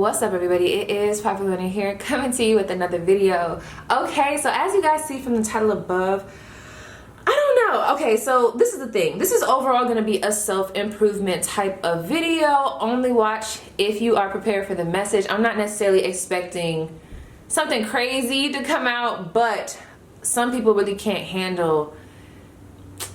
What's up, everybody? It is PaigeMcClendon here, coming to you with another video. Okay, so as you guys see from the title above, I don't know. Okay, so this is the thing. This is overall going to be a self-improvement type of video. Only watch if you are prepared for the message. I'm not necessarily expecting something crazy to come out, but some people really can't handle,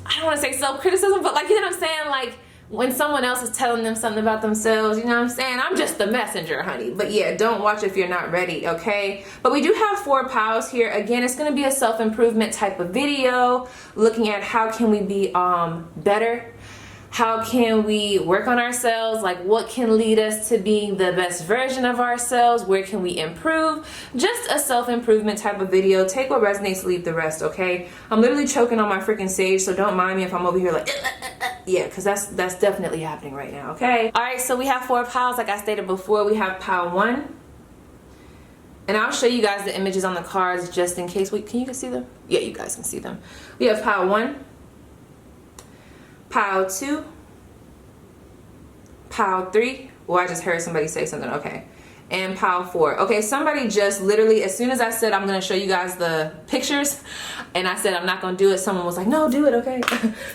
I don't want to say self-criticism, but like, you know what I'm saying? Like, when someone else is telling them something about themselves, you know what I'm saying? I'm just the messenger, honey. But yeah, don't watch if you're not ready, okay? But we do have 4 pals here. Again, it's going to be a self-improvement type of video, looking at how can we be better? How can we work on ourselves? Like, what can lead us to being the best version of ourselves? Where can we improve? Just a self-improvement type of video. Take what resonates, leave the rest, okay? I'm literally choking on my freaking sage, so don't mind me if I'm over here like, yeah, because that's definitely happening right now, okay? All right, so we have 4 piles. Like I stated before, we have pile 1. And I'll show you guys the images on the cards just in case. Wait, can you guys see them? Yeah, you guys can see them. We have pile 1. Pile 2, pile 3. Well, I just heard somebody say something. Okay. And pile 4. Okay, somebody just literally, as soon as I said I'm going to show you guys the pictures, and I said I'm not going to do it, someone was like, no, do it, okay?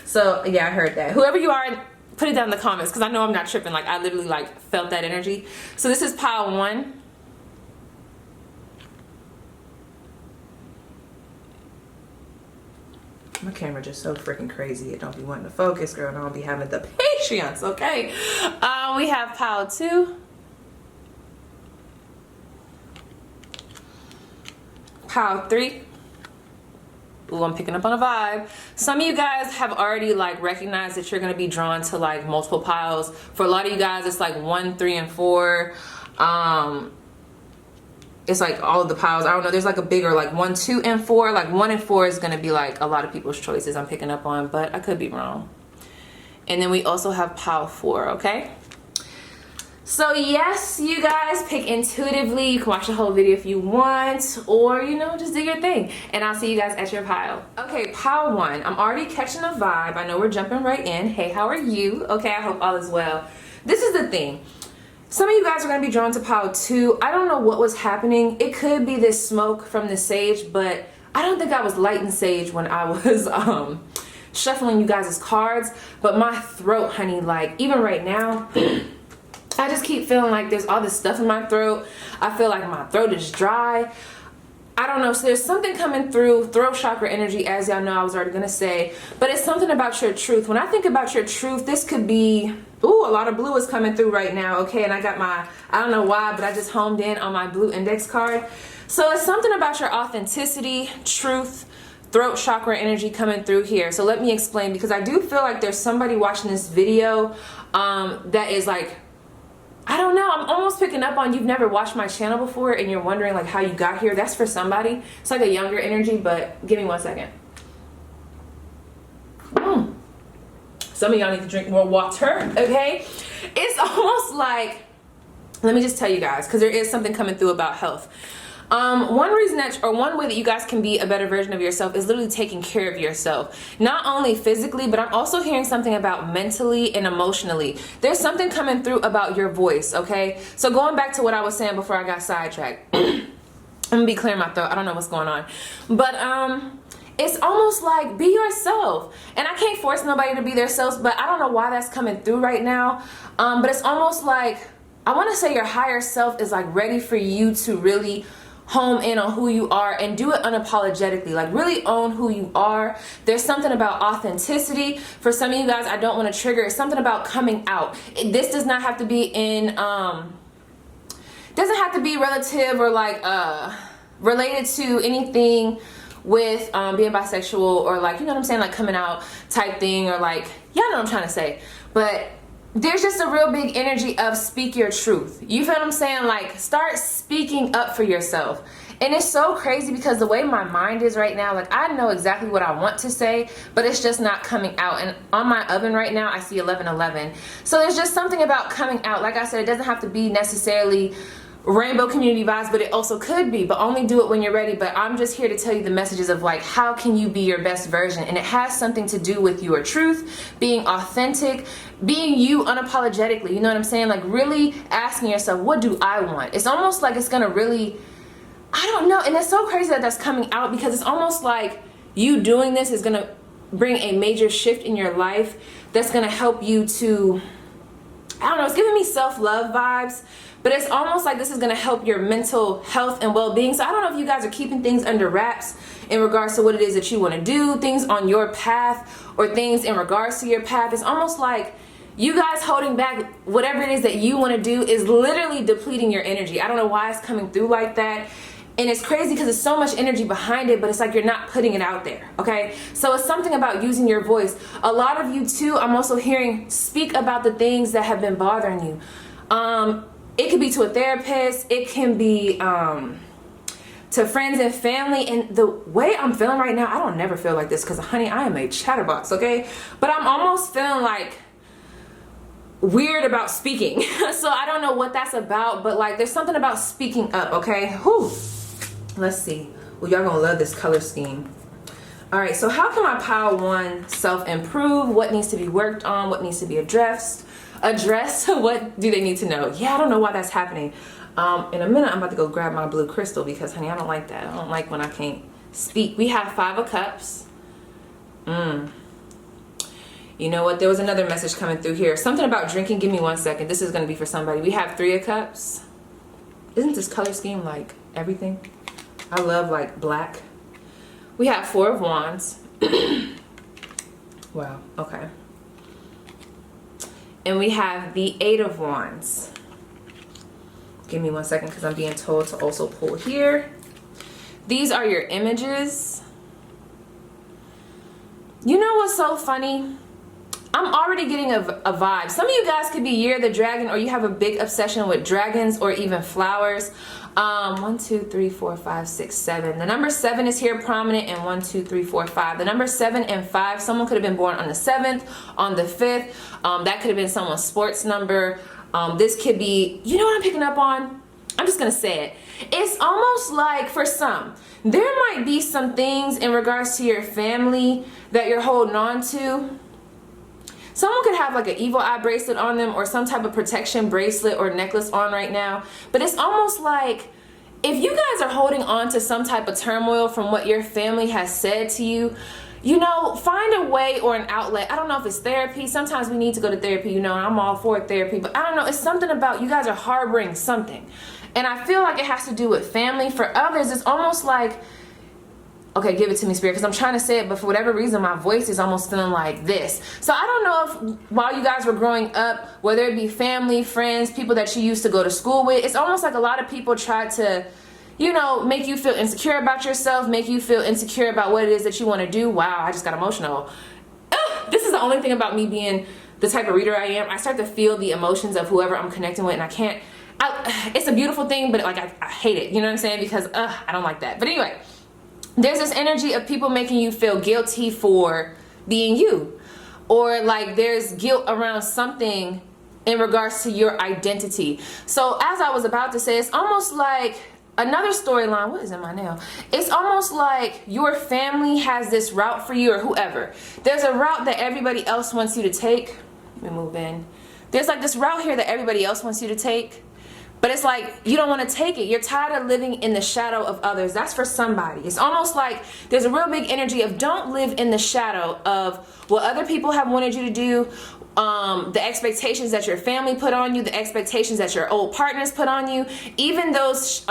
So, yeah, I heard that. Whoever you are, put it down in the comments, because I know I'm not tripping. Like, I literally, like, felt that energy. So, this is pile 1. My camera just so freaking crazy. It don't be wanting to focus, girl, and I don't be having the patience, okay? We have pile 2. Pile 3. Ooh, I'm picking up on a vibe. Some of you guys have already like recognized that you're gonna be drawn to like multiple piles. For a lot of you guys, it's like 1, 3, and 4. It's like all of the piles. I don't know, there's like a bigger like 1, 2, and 4. Like 1 and 4 is gonna be like a lot of people's choices I'm picking up on, but I could be wrong. And then we also have pile 4, okay? So yes, you guys, pick intuitively. You can watch the whole video if you want, or you know, just do your thing. And I'll see you guys at your pile. Okay, pile 1. I'm already catching a vibe. I know we're jumping right in. Hey, how are you? Okay, I hope all is well. This is the thing. Some of you guys are going to be drawn to pile 2. I don't know what was happening. It could be this smoke from the sage, but I don't think I was lighting sage when I was shuffling you guys' cards. But my throat, honey, like even right now, I just keep feeling like there's all this stuff in my throat. I feel like my throat is dry. I don't know, so there's something coming through, throat chakra energy, as y'all know I was already gonna say, but it's something about your truth. When I think about your truth, this could be, ooh, a lot of blue is coming through right now, okay? And I got my, I don't know why, but I just homed in on my blue index card. So it's something about your authenticity, truth, throat chakra energy coming through here. So let me explain, because I do feel like there's somebody watching this video that is like, I don't know, I'm almost picking up on you've never watched my channel before and you're wondering like how you got here. That's for somebody. It's like a younger energy, but give me 1 second. Some of y'all need to drink more water, okay? It's almost like, let me just tell you guys, because there is something coming through about health. One reason that, or one way that you guys can be a better version of yourself is literally taking care of yourself. Not only physically, but I'm also hearing something about mentally and emotionally. There's something coming through about your voice, okay? So going back to what I was saying before I got sidetracked. I'm gonna be clearing my throat. I don't know what's going on. But, it's almost like be yourself. And I can't force nobody to be themselves, but I don't know why that's coming through right now. But it's almost like, I want to say your higher self is like ready for you to really home in on who you are and do it unapologetically. Like really own who you are. There's something about authenticity. For some of you guys, I don't want to trigger. It's something about coming out. This does not have to be in, doesn't have to be relative or like related to anything with being bisexual or like, you know what I'm saying, like coming out type thing, or like, y'all know what I'm trying to say. But there's just a real big energy of speak your truth. You feel what I'm saying? Like start speaking up for yourself. And it's so crazy because the way my mind is right now, like I know exactly what I want to say, but it's just not coming out. And on my oven right now, I see 1111. So there's just something about coming out. Like I said, it doesn't have to be necessarily rainbow community vibes, but it also could be, but only do it when you're ready. But I'm just here to tell you the messages of like, how can you be your best version? And it has something to do with your truth, being authentic, being you unapologetically, you know what I'm saying? Like really asking yourself, what do I want? It's almost like it's gonna really, I don't know, and it's so crazy that that's coming out, because it's almost like you doing this is gonna bring a major shift in your life that's gonna help you to, I don't know, it's giving me self-love vibes, but it's almost like this is gonna help your mental health and well-being. So I don't know if you guys are keeping things under wraps in regards to what it is that you wanna do, things on your path or things in regards to your path. It's almost like you guys holding back whatever it is that you wanna do is literally depleting your energy. I don't know why it's coming through like that. And it's crazy because there's so much energy behind it, but it's like you're not putting it out there, okay? So it's something about using your voice. A lot of you too, I'm also hearing, speak about the things that have been bothering you. It could be to a therapist, it can be to friends and family. And the way I'm feeling right now, I don't never feel like this because honey, I am a chatterbox, okay? But I'm almost feeling like weird about speaking. So I don't know what that's about, but like there's something about speaking up, okay? Whew. Let's see. Well, y'all gonna love this color scheme. All right, so how can my pile one self-improve? What needs to be worked on? What needs to be addressed? What do they need to know? Yeah, I don't know why that's happening. In a minute, I'm about to go grab my blue crystal because, honey, I don't like that. I don't like when I can't speak. We have 5 of Cups. You know what? There was another message coming through here. Something about drinking. Give me 1 second. This is going to be for somebody. We have 3 of Cups. Isn't this color scheme like everything? I love like black. We have 4 of Wands. Wow. Okay. And we have the 8 of Wands. Give me 1 second because I'm being told to also pull here. These are your images. You know what's so funny? I'm already getting a vibe. Some of you guys could be Year of the Dragon, or you have a big obsession with dragons or even flowers. 1, 2, 3, 4, 5, 6, 7. The number 7 is here prominent, and 1, 2, 3, 4, 5. The number 7 and 5, someone could have been born on the 7th, on the 5th. That could have been someone's sports number. This could be, you know what I'm picking up on? I'm just gonna say it. It's almost like for some, there might be some things in regards to your family that you're holding on to. Someone could have like an evil eye bracelet on them or some type of protection bracelet or necklace on right now. But it's almost like if you guys are holding on to some type of turmoil from what your family has said to you, you know, find a way or an outlet. I don't know if it's therapy. Sometimes we need to go to therapy, you know, and I'm all for therapy. But I don't know, it's something about you guys are harboring something. And I feel like it has to do with family. For others, it's almost like, okay, give it to me, Spirit, because I'm trying to say it, but for whatever reason, my voice is almost feeling like this. So I don't know if while you guys were growing up, whether it be family, friends, people that you used to go to school with, it's almost like a lot of people try to, you know, make you feel insecure about yourself, make you feel insecure about what it is that you want to do. Wow, I just got emotional. This is the only thing about me being the type of reader I am. I start to feel the emotions of whoever I'm connecting with, and I can't, it's a beautiful thing, but like I hate it, you know what I'm saying? Because I don't like that. But anyway, there's this energy of people making you feel guilty for being you, or like there's guilt around something in regards to your identity. So as I was about to say, it's almost like another storyline. What is in my nail? It's almost like your family has this route for you, or whoever. There's a route that everybody else wants you to take. Let me move in. There's like this route here that everybody else wants you to take. But it's like, you don't want to take it. You're tired of living in the shadow of others. That's for somebody. It's almost like there's a real big energy of don't live in the shadow of what other people have wanted you to do, the expectations that your family put on you, the expectations that your old partners put on you, even those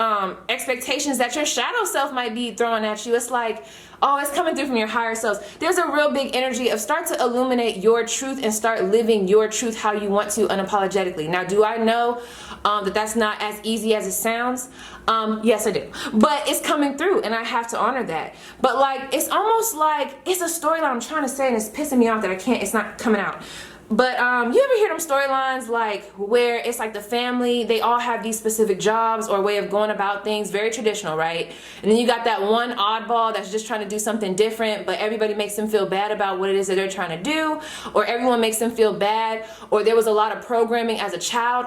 expectations that your shadow self might be throwing at you. It's like, oh, it's coming through from your higher selves. There's a real big energy of start to illuminate your truth and start living your truth how you want to unapologetically. Now, do I know that that's not as easy as it sounds? Yes, I do. But it's coming through, and I have to honor that. But like, it's almost like it's a storyline I'm trying to say, and it's pissing me off that it's not coming out. But you ever hear them storylines like where it's like the family, they all have these specific jobs or way of going about things, very traditional, right? And then you got that one oddball that's just trying to do something different, but everybody makes them feel bad about what it is that they're trying to do, or everyone makes them feel bad, or there was a lot of programming as a child.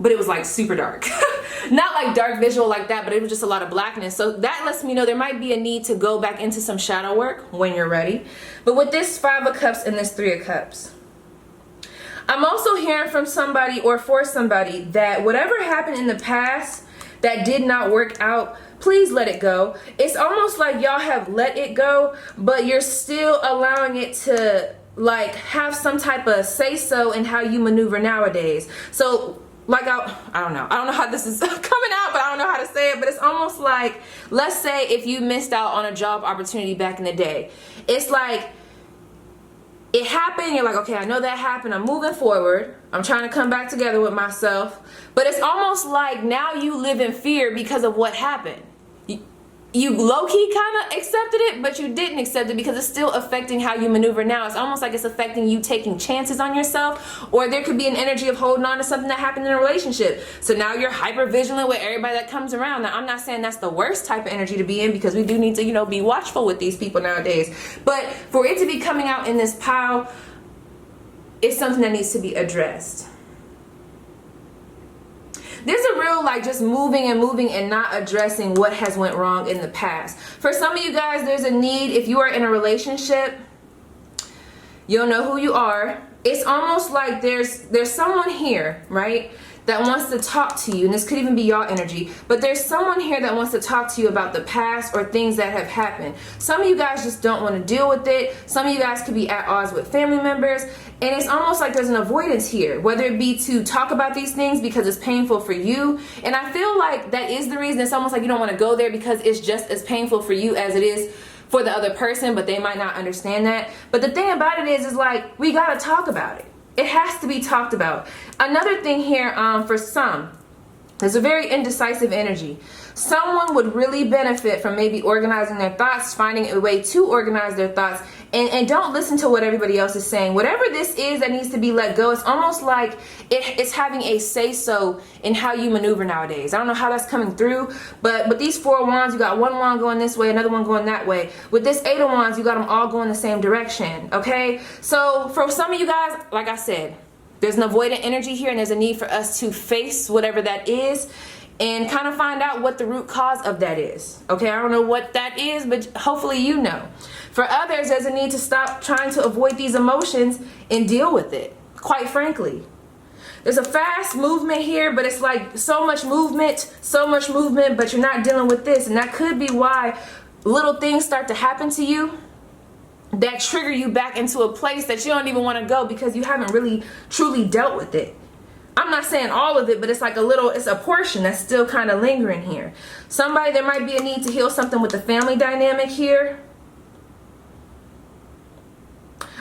but it was like super dark. Not like dark visual like that, but it was just a lot of blackness. So that lets me know there might be a need to go back into some shadow work when you're ready. But with this 5 of Cups and this 3 of Cups, I'm also hearing from somebody or for somebody that whatever happened in the past that did not work out, please let it go. It's almost like y'all have let it go, but you're still allowing it to like have some type of say so in how you maneuver nowadays. So like I don't know how this is coming out, but I don't know how to say it, but it's almost like, let's say if you missed out on a job opportunity back in the day, it's like it happened, you're like, okay, I know that happened, I'm moving forward, I'm trying to come back together with myself, but it's almost like now you live in fear because of what happened. You low-key kind of accepted it, but you didn't accept it because it's still affecting how you maneuver now. It's almost like it's affecting you taking chances on yourself, or there could be an energy of holding on to something that happened in a relationship. So now you're hyper vigilant with everybody that comes around. Now, I'm not saying that's the worst type of energy to be in, because we do need to, you know, be watchful with these people nowadays. But for it to be coming out in this pile, it's something that needs to be addressed. There's a real like just moving and not addressing what has went wrong in the past. For some of you guys, there's a need, if you are in a relationship, you'll know who you are. It's almost like there's someone here, right, that wants to talk to you, and this could even be y'all energy, but there's someone here that wants to talk to you about the past or things that have happened. Some of you guys just don't want to deal with it. Some of you guys could be at odds with family members, and it's almost like there's an avoidance here, whether it be to talk about these things because it's painful for you, and I feel like that is the reason. It's almost like you don't want to go there because it's just as painful for you as it is for the other person, but they might not understand that. But the thing about it is like, we got to talk about it. It has to be talked about. Another thing here, for some, there's a very indecisive energy. Someone would really benefit from maybe organizing their thoughts, finding a way to organize their thoughts, and don't listen to what everybody else is saying. Whatever this is that needs to be let go, it's almost like it's having a say-so in how you maneuver nowadays. I don't know how that's coming through, but with these 4 wands, you got one wand going this way, another one going that way. With this 8 of wands, you got them all going the same direction, okay? So for some of you guys, like I said, there's an avoidant energy here, and there's a need for us to face whatever that is and kind of find out what the root cause of that is. Okay, I don't know what that is, but hopefully you know. For others, there's a need to stop trying to avoid these emotions and deal with it, quite frankly. There's a fast movement here, but it's like so much movement, but you're not dealing with this. And that could be why little things start to happen to you that trigger you back into a place that you don't even want to go because you haven't really truly dealt with it. I'm not saying all of it, but it's like it's a portion that's still kind of lingering here. Somebody, there might be a need to heal something with the family dynamic here.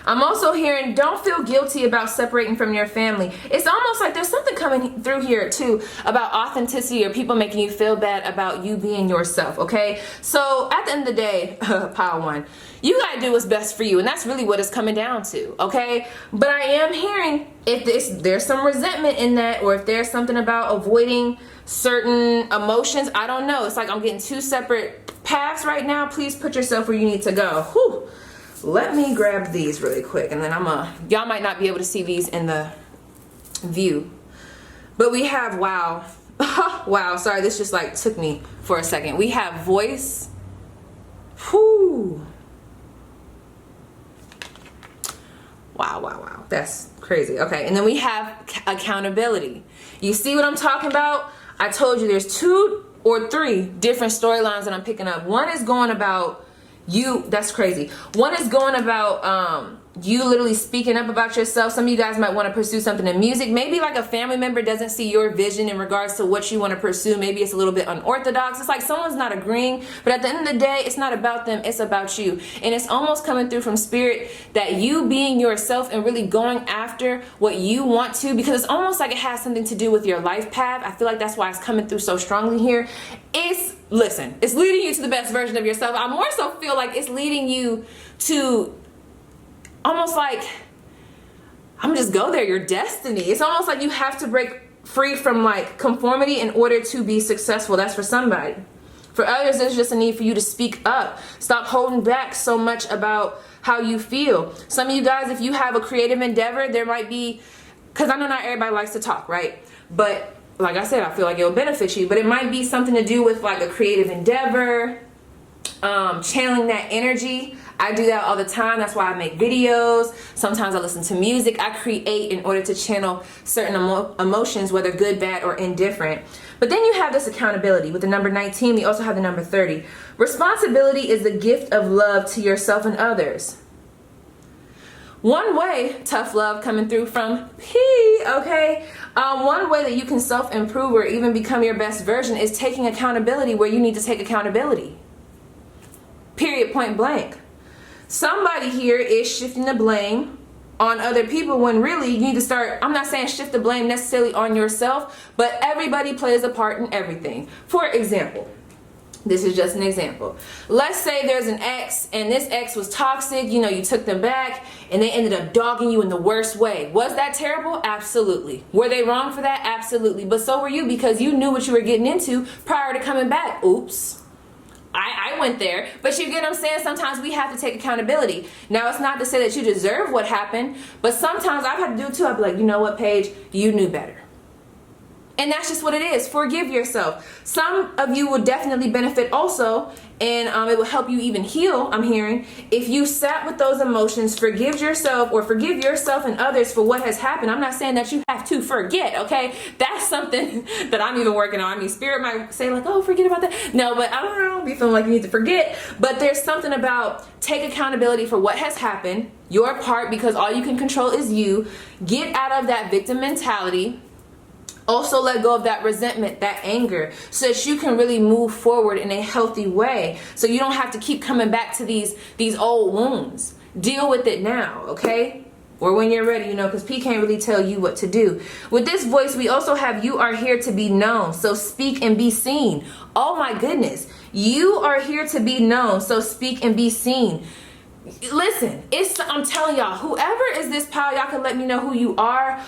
I'm also hearing, don't feel guilty about separating from your family. It's almost like there's something coming through here too about authenticity or people making you feel bad about you being yourself, okay? So at the end of the day, pile 1, you gotta do what's best for you, and that's really what it's coming down to, okay? But I am hearing if there's some resentment in that, or if there's something about avoiding certain emotions, I don't know. It's like I'm getting 2 separate paths right now. Please put yourself where you need to go. Whew. Let me grab these really quick, and then y'all might not be able to see these in the view, but we have, wow, wow, sorry, this just like took me for a second. We have voice, whoo, wow, that's crazy. Okay, and then we have accountability. You see what I'm talking about? I told you there's 2 or 3 different storylines that I'm picking up. One is going about you, that's crazy. One is going about you literally speaking up about yourself. Some of you guys might want to pursue something in music. Maybe like a family member doesn't see your vision in regards to what you want to pursue. Maybe it's a little bit unorthodox. It's like someone's not agreeing, but at the end of the day, it's not about them, it's about you. And it's almost coming through from spirit that you being yourself and really going after what you want to, because it's almost like it has something to do with your life path. I feel like that's why it's coming through so strongly here. Listen, it's leading you to the best version of yourself. I more so feel like it's leading you to almost like, I'm just go there, your destiny. It's almost like you have to break free from like conformity in order to be successful. That's for somebody. For others, there's just a need for you to speak up. Stop holding back so much about how you feel. Some of you guys, if you have a creative endeavor, there might be, because I know not everybody likes to talk, right? But like I said, I feel like it will benefit you. But it might be something to do with like a creative endeavor, channeling that energy. I do that all the time. That's why I make videos. Sometimes I listen to music. I create in order to channel certain emotions, whether good, bad, or indifferent. But then you have this accountability. With the number 19, we also have the number 30. Responsibility is the gift of love to yourself and others. One way, tough love coming through from P, okay? One way that you can self-improve or even become your best version is taking accountability where you need to take accountability. Period, point blank. Somebody here is shifting the blame on other people when really you need to start, I'm not saying shift the blame necessarily on yourself, but everybody plays a part in everything. For example, this is just an example. Let's say there's an ex and this ex was toxic, you know, you took them back and they ended up dogging you in the worst way. Was that terrible? Absolutely. Were they wrong for that? Absolutely. But so were you, because you knew what you were getting into prior to coming back. Oops. I went there, but you get what I'm saying? Sometimes we have to take accountability. Now, it's not to say that you deserve what happened, but sometimes I've had to do it too. I'd be like, you know what, Paige? You knew better. And that's just what it is. Forgive yourself. Some of you will definitely benefit also, and it will help you even heal, I'm hearing, if you sat with those emotions, forgive yourself and others for what has happened. I'm not saying that you have to forget, okay? That's something that I'm even working on. I mean, Spirit might say like, oh, forget about that. No, but I don't know, be feeling like you need to forget. But there's something about take accountability for what has happened, your part, because all you can control is you. Get out of that victim mentality. Also let go of that resentment, that anger, so that you can really move forward in a healthy way. So you don't have to keep coming back to these old wounds. Deal with it now, okay? Or when you're ready, you know, because P can't really tell you what to do. With this voice, we also have you are here to be known, so speak and be seen. Oh my goodness. You are here to be known, so speak and be seen. Listen, I'm telling y'all, whoever is this pile, y'all can let me know who you are.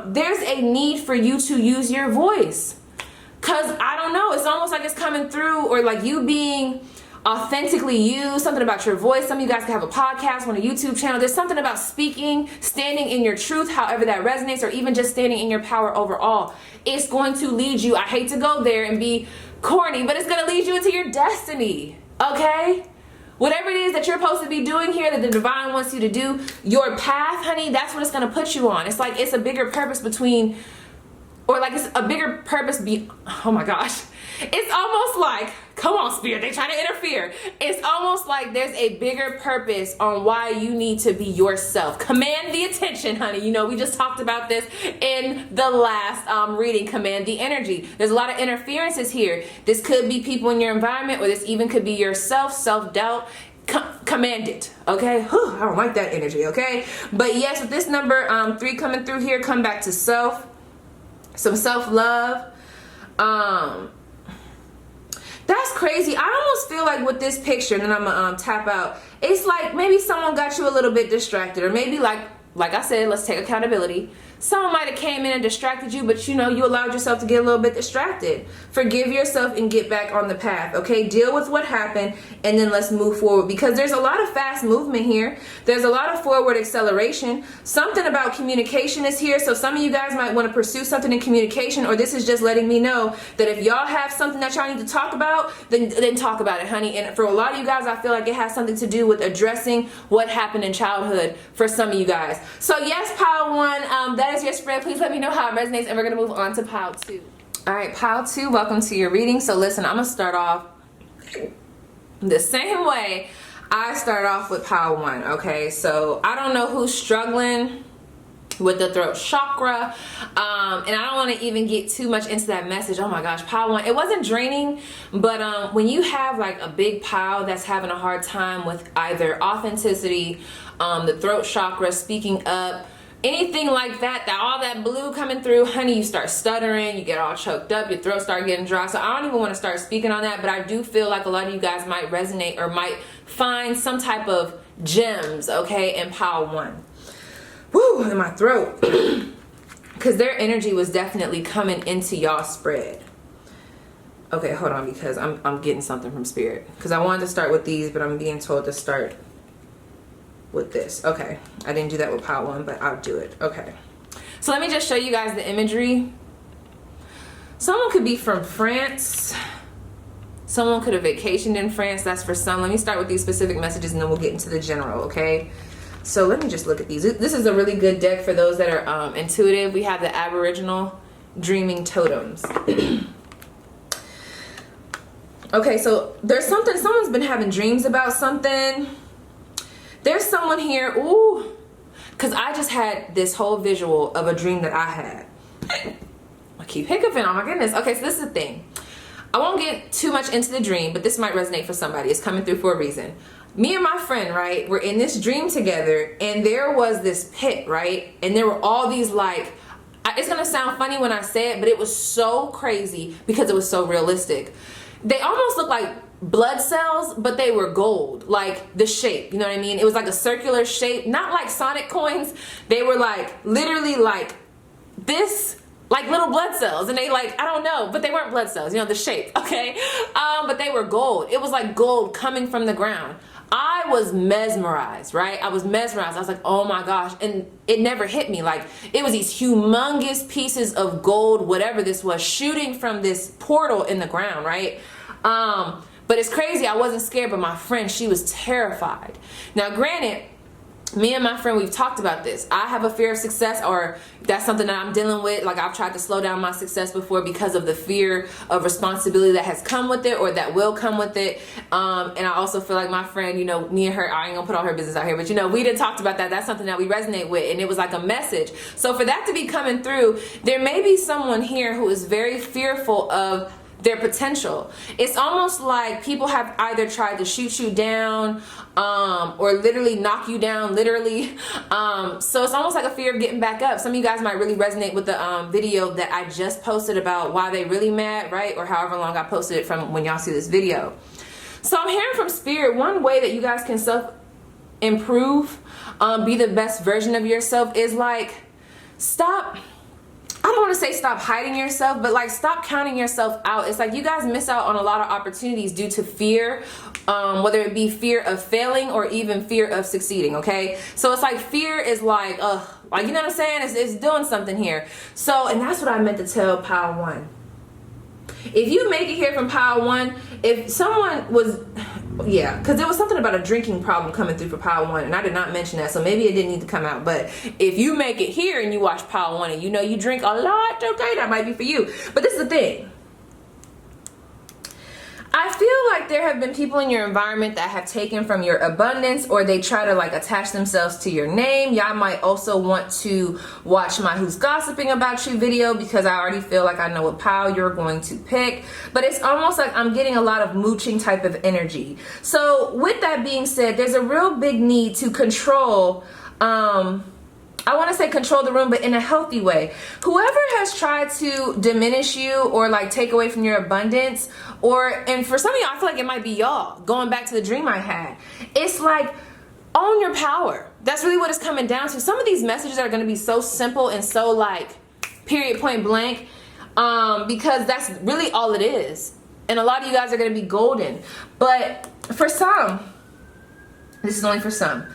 There's a need for you to use your voice, because I don't know, it's almost like it's coming through, or like you being authentically you, something about your voice. Some of you guys can have a podcast on a YouTube channel. There's something about speaking, standing in your truth, however that resonates, or even just standing in your power overall. It's going to lead you, I hate to go there and be corny, but it's going to lead you into your destiny, okay? Whatever it is that you're supposed to be doing here, that the divine wants you to do, your path, honey, that's what it's going to put you on. It's like it's a bigger purpose between, or like it's a bigger purpose oh my gosh. It's almost like, come on, Spirit, they try to interfere. It's almost like there's a bigger purpose on why you need to be yourself. Command the attention, honey. You know, we just talked about this in the last reading, command the energy. There's a lot of interferences here. This could be people in your environment, or this even could be yourself, self-doubt. Command it, okay? Whew, I don't like that energy, okay? But yes, with this number 3 coming through here, come back to self, some self-love. That's crazy. I almost feel like with this picture, and then I'm gonna tap out, it's like maybe someone got you a little bit distracted, or maybe like I said, let's take accountability. Someone might have came in and distracted you, but you know, you allowed yourself to get a little bit distracted. Forgive yourself and get back on the path, okay? Deal with what happened, and then let's move forward, because there's a lot of fast movement here. There's a lot of forward acceleration. Something about communication is here, so some of you guys might want to pursue something in communication, or this is just letting me know that if y'all have something that y'all need to talk about, then talk about it, honey. And for a lot of you guys, I feel like it has something to do with addressing what happened in childhood for some of you guys. So yes, pile 1, that is your spread. Please let me know how it resonates, and we're going to move on to pile 2. All right, pile 2, welcome to your reading. So listen, I'm going to start off the same way I start off with pile 1, okay? So I don't know who's struggling with the throat chakra, and I don't want to even get too much into that message. Oh my gosh, pile 1, it wasn't draining, but when you have like a big pile that's having a hard time with either authenticity, the throat chakra, speaking up, anything like that, all that blue coming through, honey, you start stuttering, you get all choked up, your throat start getting dry. So I don't even want to start speaking on that, but I do feel like a lot of you guys might resonate or might find some type of gems, okay, in pile 1. Woo, in my throat. Because their energy was definitely coming into y'all spread. Okay, hold on, because I'm getting something from Spirit. Because I wanted to start with these, but I'm being told to start with this. Okay, I didn't do that with pile 1, but I'll do it. Okay, so let me just show you guys the imagery. Someone could be from France. Someone could have vacationed in France. That's for some. Let me start with these specific messages and then we'll get into the general, okay? So let me just look at these. This is a really good deck for those that are intuitive. We have the Aboriginal Dreaming Totems. Okay, so there's something, someone's been having dreams about something. There's someone here, ooh, because I just had this whole visual of a dream that I had. I keep hiccuping, oh my goodness. Okay, so this is the thing. I won't get too much into the dream, but this might resonate for somebody. It's coming through for a reason. Me and my friend, right, were in this dream together, and there was this pit, right? And there were all these, like, it's gonna sound funny when I say it, but it was so crazy because it was so realistic. They almost looked like blood cells, but they were gold, like the shape, you know what I mean? It was like a circular shape, not like Sonic coins. They were like, literally like this, like little blood cells, and they like, I don't know, but they weren't blood cells, you know, the shape, okay? But they were gold. It was like gold coming from the ground. I was mesmerized, right? I was mesmerized. I was like, oh my gosh. And it never hit me. Like, it was these humongous pieces of gold, whatever this was, shooting from this portal in the ground, right? But it's crazy. I wasn't scared, but my friend, she was terrified. Now, granted, me and my friend, we've talked about this. I have a fear of success, or that's something that I'm dealing with. Like, I've tried to slow down my success before because of the fear of responsibility that has come with it, or that will come with it. And I also feel like my friend, you know, me and her, I ain't gonna put all her business out here, but you know, we done talked about that. That's something that we resonate with, and it was like a message. So for that to be coming through, there may be someone here who is very fearful of their potential. It's almost like people have either tried to shoot you down or literally knock you down, literally. So it's almost like a fear of getting back up. Some of you guys might really resonate with the video that I just posted about why they really mad, right? Or however long I posted it from when y'all see this video. So I'm hearing from Spirit, one way that you guys can self-improve, be the best version of yourself is like, stop, I don't want to say stop hiding yourself, but like stop counting yourself out. It's like you guys miss out on a lot of opportunities due to fear, whether it be fear of failing or even fear of succeeding, okay? So it's like fear is like, like, you know what I'm saying? It's doing something here. So, and that's what I meant to tell Pile 1. If you make it here from Pile 1, if someone was, yeah, because there was something about a drinking problem coming through for Pile 1, and I did not mention that, so maybe it didn't need to come out. But if you make it here and you watch Pile 1 and you know you drink a lot, okay, that might be for you. But this is the thing. I feel like there have been people in your environment that have taken from your abundance, or they try to like attach themselves to your name. Y'all might also want to watch my Who's Gossiping About You video, because I already feel like I know what pile you're going to pick. But it's almost like I'm getting a lot of mooching type of energy. So with that being said, there's a real big need to control, I want to say control the room, but in a healthy way. Whoever has tried to diminish you or like take away from your abundance, and for some of y'all, I feel like it might be y'all, going back to the dream I had. It's like, own your power. That's really what it's coming down to. Some of these messages are going to be so simple and so like period, point blank, because that's really all it is. And a lot of you guys are going to be golden. But for some, this is only for some,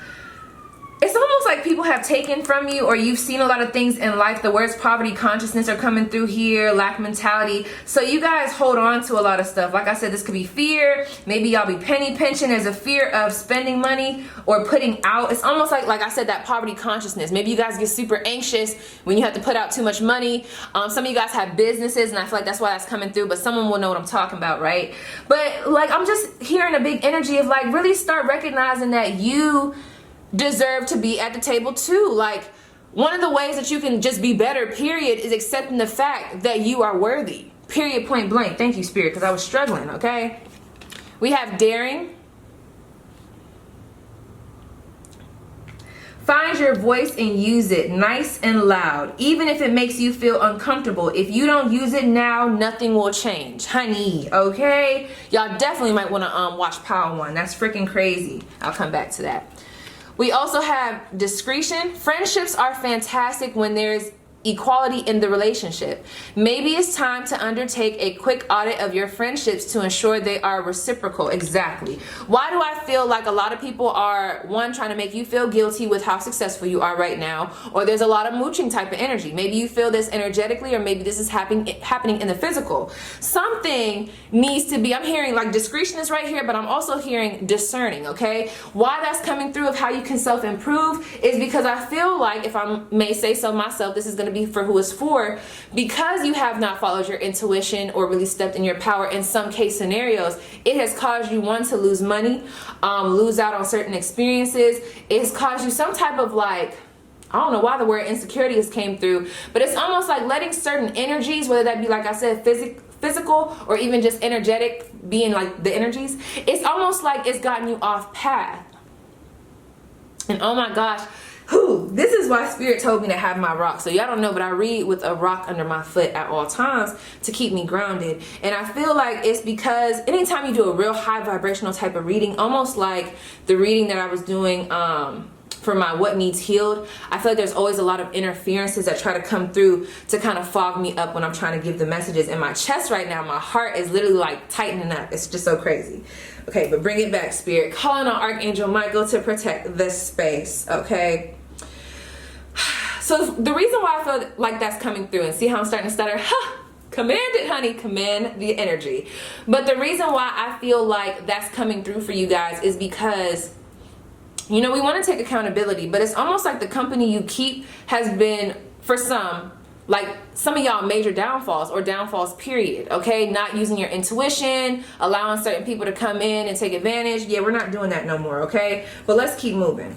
it's almost like people have taken from you, or you've seen a lot of things in life. The words poverty consciousness are coming through here, lack mentality. So you guys hold on to a lot of stuff. Like I said, this could be fear. Maybe y'all be penny pinching. There's a fear of spending money or putting out. It's almost like I said, that poverty consciousness. Maybe you guys get super anxious when you have to put out too much money. Some of you guys have businesses, and I feel like that's why that's coming through, but someone will know what I'm talking about, right? But like, I'm just hearing a big energy of like, really start recognizing that you deserve to be at the table too. Like, one of the ways that you can just be better, period, is accepting the fact that you are worthy. Period, point blank. Thank you, Spirit, because I was struggling, okay? We have daring. Find your voice and use it nice and loud, even if it makes you feel uncomfortable. If you don't use it now, nothing will change, honey, okay? Y'all definitely might want to watch Pile 1. That's freaking crazy. I'll come back to that. We also have discretion. Friendships are fantastic when there's equality in the relationship. Maybe it's time to undertake a quick audit of your friendships to ensure they are reciprocal. Exactly. Why do I feel like a lot of people are, one, trying to make you feel guilty with how successful you are right now, or there's a lot of mooching type of energy. Maybe you feel this energetically, or maybe this is happening in the physical. Something needs to be, I'm hearing like discretion is right here, but I'm also hearing discerning, okay? Why that's coming through of how you can self-improve is because I feel like, if I may say so myself, this is going to be for who it's for, because you have not followed your intuition or really stepped in your power in some case scenarios, it has caused you, one, to lose money, lose out on certain experiences. It has caused you some type of like, I don't know why the word insecurity has came through, but it's almost like letting certain energies, whether that be, like I said, physical or even just energetic, being like the energies, it's almost like it's gotten you off path. And oh my gosh, this is why Spirit told me to have my rock. So y'all don't know, but I read with a rock under my foot at all times to keep me grounded. And I feel like it's because anytime you do a real high vibrational type of reading, almost like the reading that I was doing for my What Needs Healed, I feel like there's always a lot of interferences that try to come through to kind of fog me up when I'm trying to give the messages. In my chest right now, my heart is literally like tightening up. It's just so crazy. Okay, but bring it back, Spirit. Calling on Archangel Michael to protect this space, okay? So the reason why I feel like that's coming through, and see how I'm starting to stutter? Command it, honey. Command the energy. But the reason why I feel like that's coming through for you guys is because, you know, we want to take accountability, but it's almost like the company you keep has been, for some, like some of y'all, major downfalls or downfalls period, okay? Not using your intuition, allowing certain people to come in and take advantage. Yeah, we're not doing that no more, okay? But let's keep moving.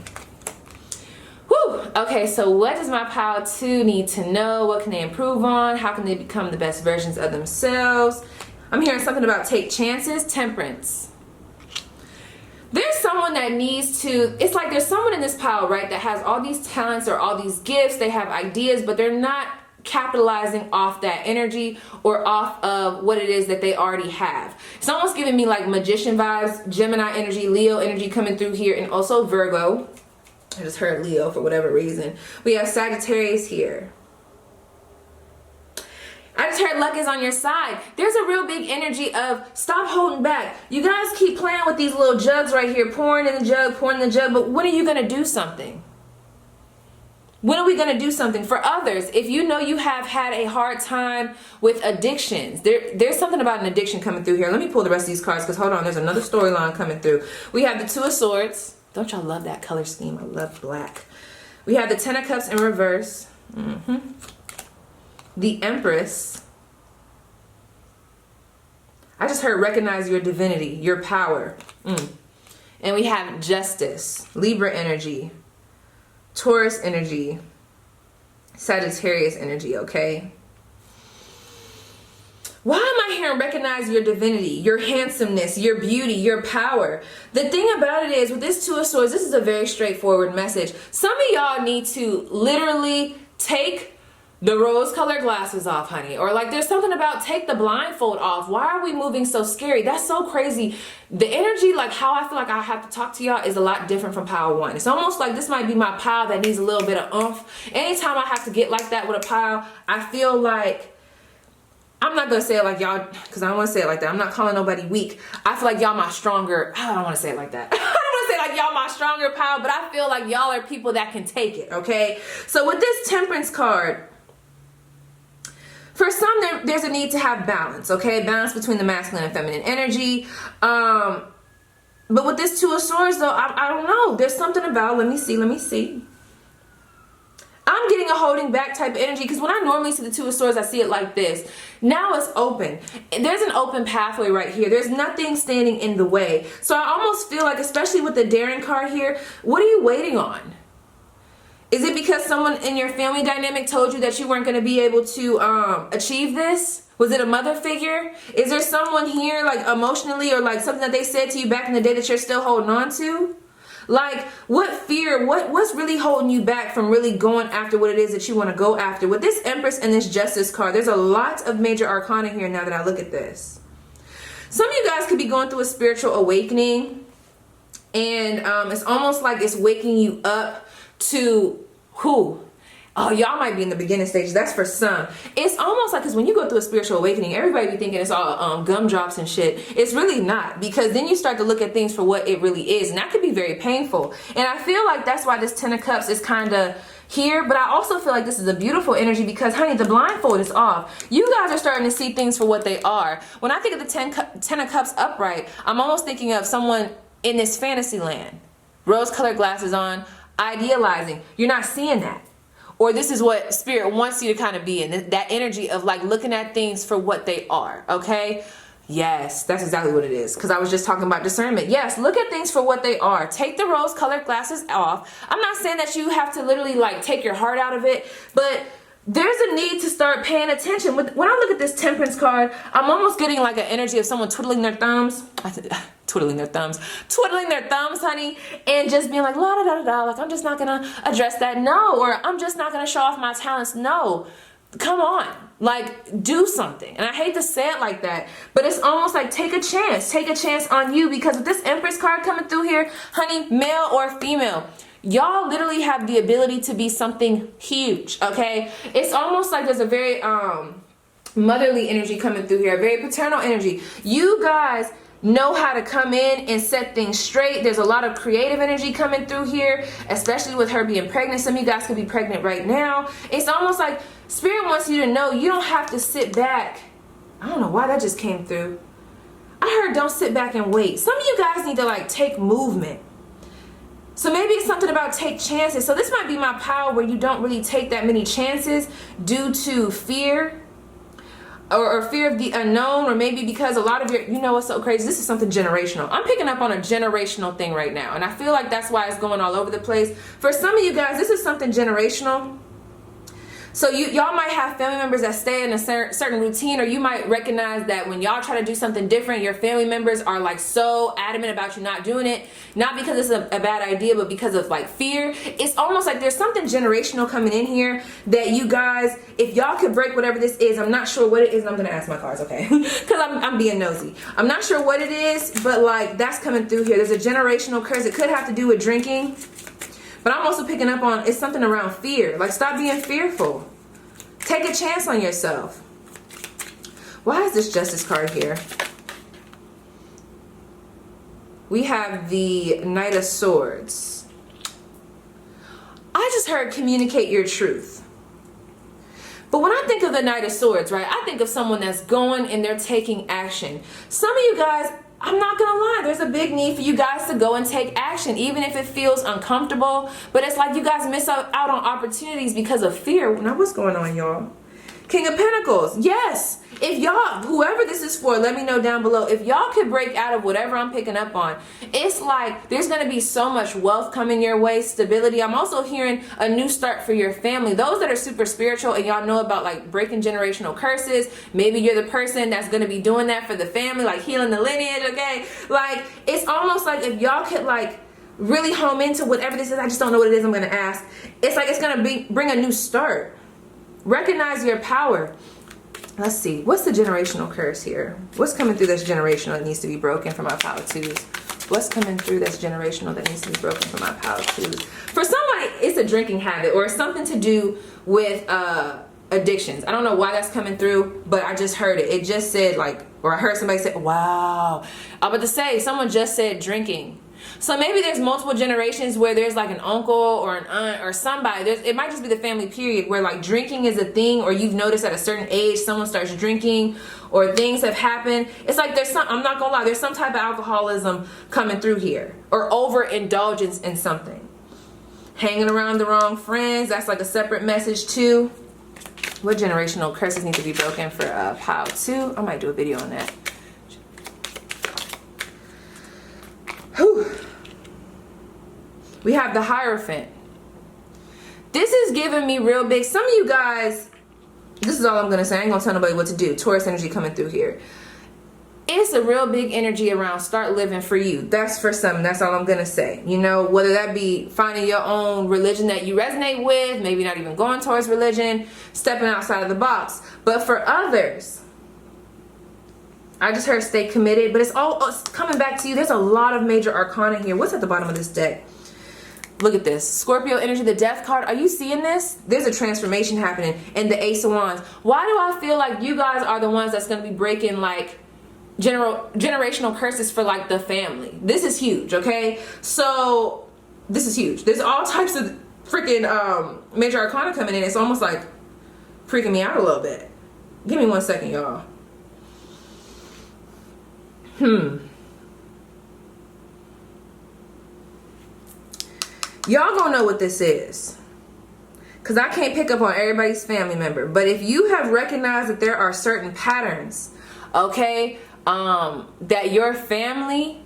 Whew. Okay, so what does my pile 2 need to know? What can they improve on? How can they become the best versions of themselves? I'm hearing something about take chances, temperance. There's someone that needs to, it's like there's someone in this pile, right, that has all these talents or all these gifts, they have ideas, but they're not capitalizing off that energy or off of what it is that they already have. It's almost giving me like magician vibes, Gemini energy, Leo energy coming through here, and also Virgo. I just heard Leo for whatever reason. We have Sagittarius here. I just heard luck is on your side. There's a real big energy of stop holding back. You guys keep playing with these little jugs right here, pouring in the jug, pouring in the jug, but when are you going to do something? When are we going to do something for others? If you know you have had a hard time with addictions, there's something about an addiction coming through here. Let me pull the rest of these cards because hold on, there's another storyline coming through. We have the 2 of Swords. Don't y'all love that color scheme? I love black. We have the 10 of Cups in reverse. The Empress. I just heard recognize your divinity, your power. And we have Justice, Libra energy, Taurus energy, Sagittarius energy, okay? Why am I hearing recognize your divinity, your handsomeness, your beauty, your power? The thing about it is, with this 2 of Swords, this is a very straightforward message. Some of y'all need to literally take the rose-colored glasses off, honey. Or like there's something about take the blindfold off. Why are we moving so scary? That's so crazy. The energy, like how I feel like I have to talk to y'all is a lot different from pile 1. It's almost like this might be my pile that needs a little bit of oomph. Anytime I have to get like that with a pile, I feel like, I'm not gonna say it like y'all, because I don't want to say it like that. I'm not calling nobody weak. I feel like y'all my stronger, I don't want to say it like that. I don't want to say like y'all my stronger pile, but I feel like y'all are people that can take it, okay? So with this Temperance card, for some, there's a need to have balance, okay? Balance between the masculine and feminine energy. But with this 2 of Swords, though, I don't know. There's something about, let me see. I'm getting a holding back type of energy because when I normally see the 2 of Swords, I see it like this. Now it's open. There's an open pathway right here. There's nothing standing in the way. So I almost feel like, especially with the Daring card here, what are you waiting on? Is it because someone in your family dynamic told you that you weren't going to be able to achieve this? Was it a mother figure? Is there someone here like emotionally or like something that they said to you back in the day that you're still holding on to? Like what fear, what's really holding you back from really going after what it is that you want to go after? With this Empress and this Justice card, there's a lot of major arcana here now that I look at this. Some of you guys could be going through a spiritual awakening, and it's almost like it's waking you up to Oh, y'all might be in the beginning stages. That's for some. It's almost like, because when you go through a spiritual awakening, everybody be thinking it's all gumdrops and shit. It's really not, because then you start to look at things for what it really is, and that could be very painful. And I feel like that's why this 10 of Cups is kind of here, but I also feel like this is a beautiful energy because, honey, the blindfold is off. You guys are starting to see things for what they are. When I think of the 10 of Cups upright, I'm almost thinking of someone in this fantasy land. Rose-colored glasses on, idealizing. You're not seeing that. Or this is what spirit wants you to kind of be in, that energy of like looking at things for what they are, okay? Yes, that's exactly what it is, because I was just talking about discernment. Yes, look at things for what they are. Take the rose-colored glasses off. I'm not saying that you have to literally like take your heart out of it, but there's a need to start paying attention. When I look at this Temperance card, I'm almost getting like an energy of someone twiddling their thumbs. Twiddling their thumbs, honey, and just being like, la da da da da, like, I'm just not gonna address that, no, or I'm just not gonna show off my talents, no. Come on, like, do something. And I hate to say it like that, but it's almost like take a chance on you, because with this Empress card coming through here, honey, male or female, y'all literally have the ability to be something huge, okay? It's almost like there's a very motherly energy coming through here, a very paternal energy. You guys know how to come in and set things straight. There's a lot of creative energy coming through here, especially with her being pregnant. Some of you guys could be pregnant right now. It's almost like spirit wants you to know you don't have to sit back. I don't know why that just came through. I heard don't sit back and wait. Some of you guys need to like take movement. So maybe it's something about take chances. So this might be my power where you don't really take that many chances due to fear. Or fear of the unknown, or maybe because a lot of your, you know what's so crazy? This is something generational. I'm picking up on a generational thing right now, and I feel like that's why it's going all over the place. For some of you guys, this is something generational. So y'all might have family members that stay in a certain routine, or you might recognize that when y'all try to do something different, your family members are like so adamant about you not doing it, not because it's a bad idea, but because of like fear. It's almost like there's something generational coming in here that you guys, if y'all could break whatever this is, I'm not sure what it is, and I'm gonna ask my cards, okay? Because I'm being nosy. I'm not sure what it is, but like that's coming through here. There's a generational curse. It could have to do with drinking. But I'm also picking up on, it's something around fear. Like, stop being fearful. Take a chance on yourself. Why is this Justice card here? We have the Knight of Swords. I just heard communicate your truth. But when I think of the Knight of Swords, right, I think of someone that's going and they're taking action. Some of you guys, I'm not gonna lie, there's a big need for you guys to go and take action, even if it feels uncomfortable. But it's like you guys miss out on opportunities because of fear. Now, what's going on, y'all? King of Pentacles, yes. If y'all, whoever this is for, let me know down below. If y'all could break out of whatever I'm picking up on, it's like there's going to be so much wealth coming your way, stability. I'm also hearing a new start for your family. Those that are super spiritual and y'all know about like breaking generational curses, maybe you're the person that's going to be doing that for the family, like healing the lineage, okay? Like, it's almost like if y'all could like really home into whatever this is, I just don't know what it is I'm going to ask. It's like it's going to bring a new start. Recognize your power. Let's see. What's the generational curse here? What's coming through that's generational that needs to be broken for my power twos? What's coming through that's generational that needs to be broken for my power twos? For somebody, it's a drinking habit or something to do with addictions. I don't know why that's coming through, but I just heard it. It just said like, or I heard somebody say, wow. I'm about to say, someone just said drinking. So maybe there's multiple generations where there's like an uncle or an aunt or somebody. It might just be the family period where like drinking is a thing, or you've noticed at a certain age someone starts drinking or things have happened. It's like there's some, I'm not gonna lie, there's some type of alcoholism coming through here, or overindulgence in something. Hanging around the wrong friends, that's like a separate message too. What generational curses need to be broken for Pow 2? I might do a video on that. Whew. We have the Hierophant. This is giving me real big. Some of you guys, this is all I'm going to say. I ain't going to tell nobody what to do. Taurus energy coming through here. It's a real big energy around start living for you. That's for some. That's all I'm going to say. You know, whether that be finding your own religion that you resonate with, maybe not even going towards religion, stepping outside of the box. But for others, I just heard stay committed, but it's all coming back to you. There's a lot of major arcana here. What's at the bottom of this deck? Look at this. Scorpio energy, the death card. Are you seeing this? There's a transformation happening. And the Ace of Wands. Why do I feel like you guys are the ones that's going to be breaking like generational curses for like the family? This is huge, okay? So this is huge. There's all types of freaking major arcana coming in. It's almost like freaking me out a little bit. Give me 1 second, y'all. Y'all gonna know what this is, because I can't pick up on everybody's family member. But if you have recognized that there are certain patterns, okay, that your family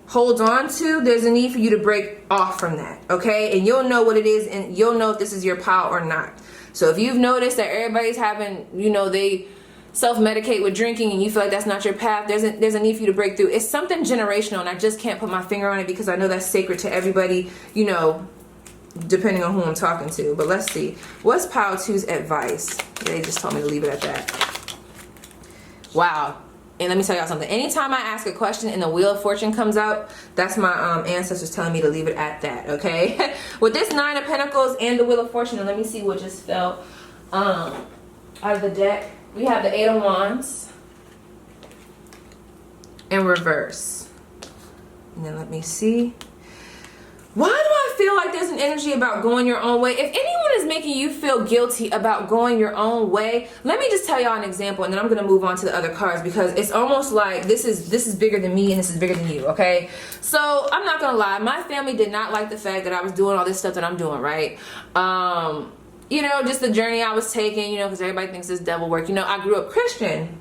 holds on to, there's a need for you to break off from that, okay? And you'll know what it is, and you'll know if this is your pile or not. So if you've noticed that everybody's having, you know, they self-medicate with drinking and you feel like that's not your path, there's a need for you to break through. It's something generational, and I just can't put my finger on it because I know that's sacred to everybody, you know, depending on who I'm talking to. But let's see. What's pile 2's advice? They just told me to leave it at that. Wow. And let me tell y'all something. Anytime I ask a question and the Wheel of Fortune comes out, that's my ancestors telling me to leave it at that, okay? With this 9 of Pentacles and the Wheel of Fortune, and let me see what just fell out of the deck. We have the 8 of Wands in reverse. And then let me see. Why do I feel like there's an energy about going your own way? If anyone is making you feel guilty about going your own way, let me just tell y'all an example, and then I'm going to move on to the other cards, because it's almost like this is bigger than me and this is bigger than you, okay? So I'm not going to lie. My family did not like the fact that I was doing all this stuff that I'm doing, right? You know, just the journey I was taking, you know, because everybody thinks it's devil work. You know, I grew up Christian,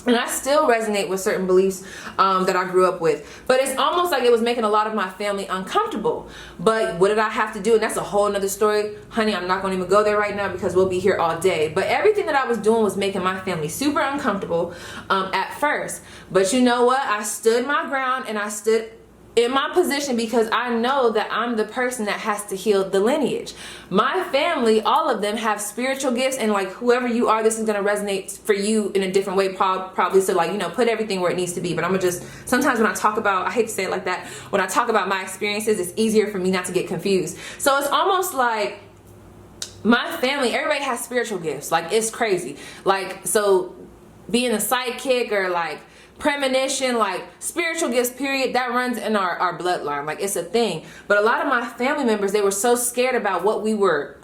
and I still resonate with certain beliefs that I grew up with. But it's almost like it was making a lot of my family uncomfortable. But what did I have to do? And that's a whole nother story. Honey, I'm not going to even go there right now because we'll be here all day. But everything that I was doing was making my family super uncomfortable at first. But you know what? I stood my ground, and I stood in my position because I know that I'm the person that has to heal the lineage. My family, all of them have spiritual gifts, and like whoever you are, this is going to resonate for you in a different way, probably. So like, you know, put everything where it needs to be. But I'm gonna just, sometimes when I talk about, I hate to say it like that, when I talk about my experiences, it's easier for me not to get confused. So it's almost like my family, everybody has spiritual gifts. Like, it's crazy. Like, so being a sidekick or like premonition, like spiritual gifts, period, that runs in our bloodline. Like, it's a thing. But a lot of my family members, they were so scared about what we were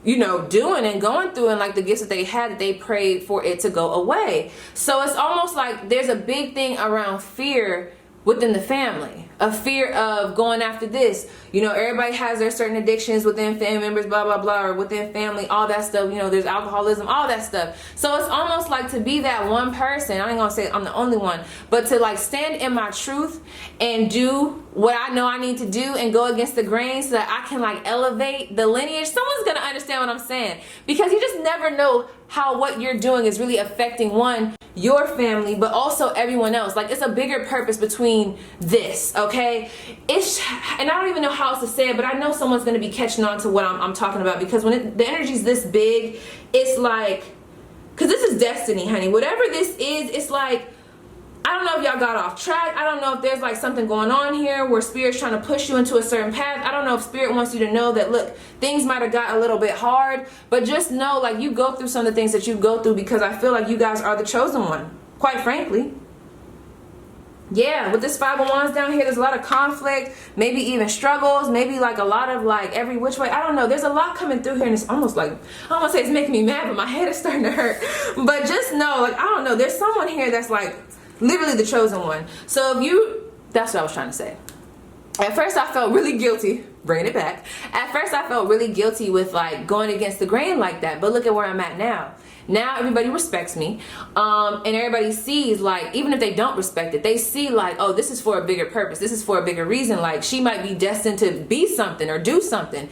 you know, doing and going through, and like the gifts that they had, that they prayed for it to go away. So it's almost like there's a big thing around fear within the family, a fear of going after this. You know, everybody has their certain addictions within family members, blah, blah, blah, or within family, all that stuff. You know, there's alcoholism, all that stuff. So it's almost like to be that one person, I ain't gonna say I'm the only one, but to like stand in my truth and do what I know I need to do and go against the grain so that I can like elevate the lineage. Someone's gonna understand what I'm saying, because you just never know how what you're doing is really affecting, one, your family, but also everyone else. Like, it's a bigger purpose between this, okay? And I don't even know how else to say it, but I know someone's gonna be catching on to what I'm talking about, because when the energy's this big, it's like, because this is destiny, honey. Whatever this is, it's like, I don't know if y'all got off track. I don't know if there's like something going on here where Spirit's trying to push you into a certain path. I don't know if Spirit wants you to know that, look, things might have got a little bit hard, but just know, like, you go through some of the things that you go through because I feel like you guys are the chosen one, quite frankly. Yeah, with this 5 of Wands down here, there's a lot of conflict, maybe even struggles, maybe like a lot of like every which way. I don't know. There's a lot coming through here, and it's almost like, I don't want to say it's making me mad, but my head is starting to hurt. But just know, like, I don't know. There's someone here that's like literally the chosen one. So if you, that's what I was trying to say. At first I felt really guilty, bringing it back. At first I felt really guilty with like going against the grain like that, but look at where I'm at now. Now everybody respects me, and everybody sees, like, even if they don't respect it, they see like, oh, this is for a bigger purpose. This is for a bigger reason. Like, she might be destined to be something or do something.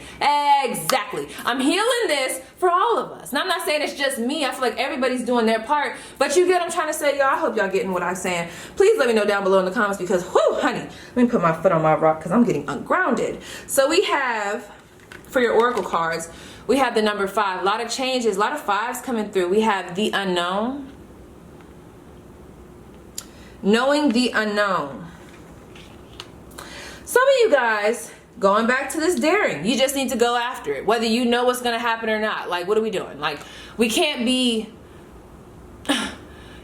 Exactly. I'm healing this for all of us. And I'm not saying it's just me. I feel like everybody's doing their part. But you get what I'm trying to say, y'all. I hope y'all getting what I'm saying. Please let me know down below in the comments, because, whoo, honey, let me put my foot on my rock because I'm getting ungrounded. So we have, for your oracle cards, we have the number 5. A lot of changes, a lot of 5s coming through. We have the unknown. Knowing the unknown. Some of you guys, going back to this daring. You just need to go after it, whether you know what's going to happen or not. Like, what are we doing? Like, we can't be...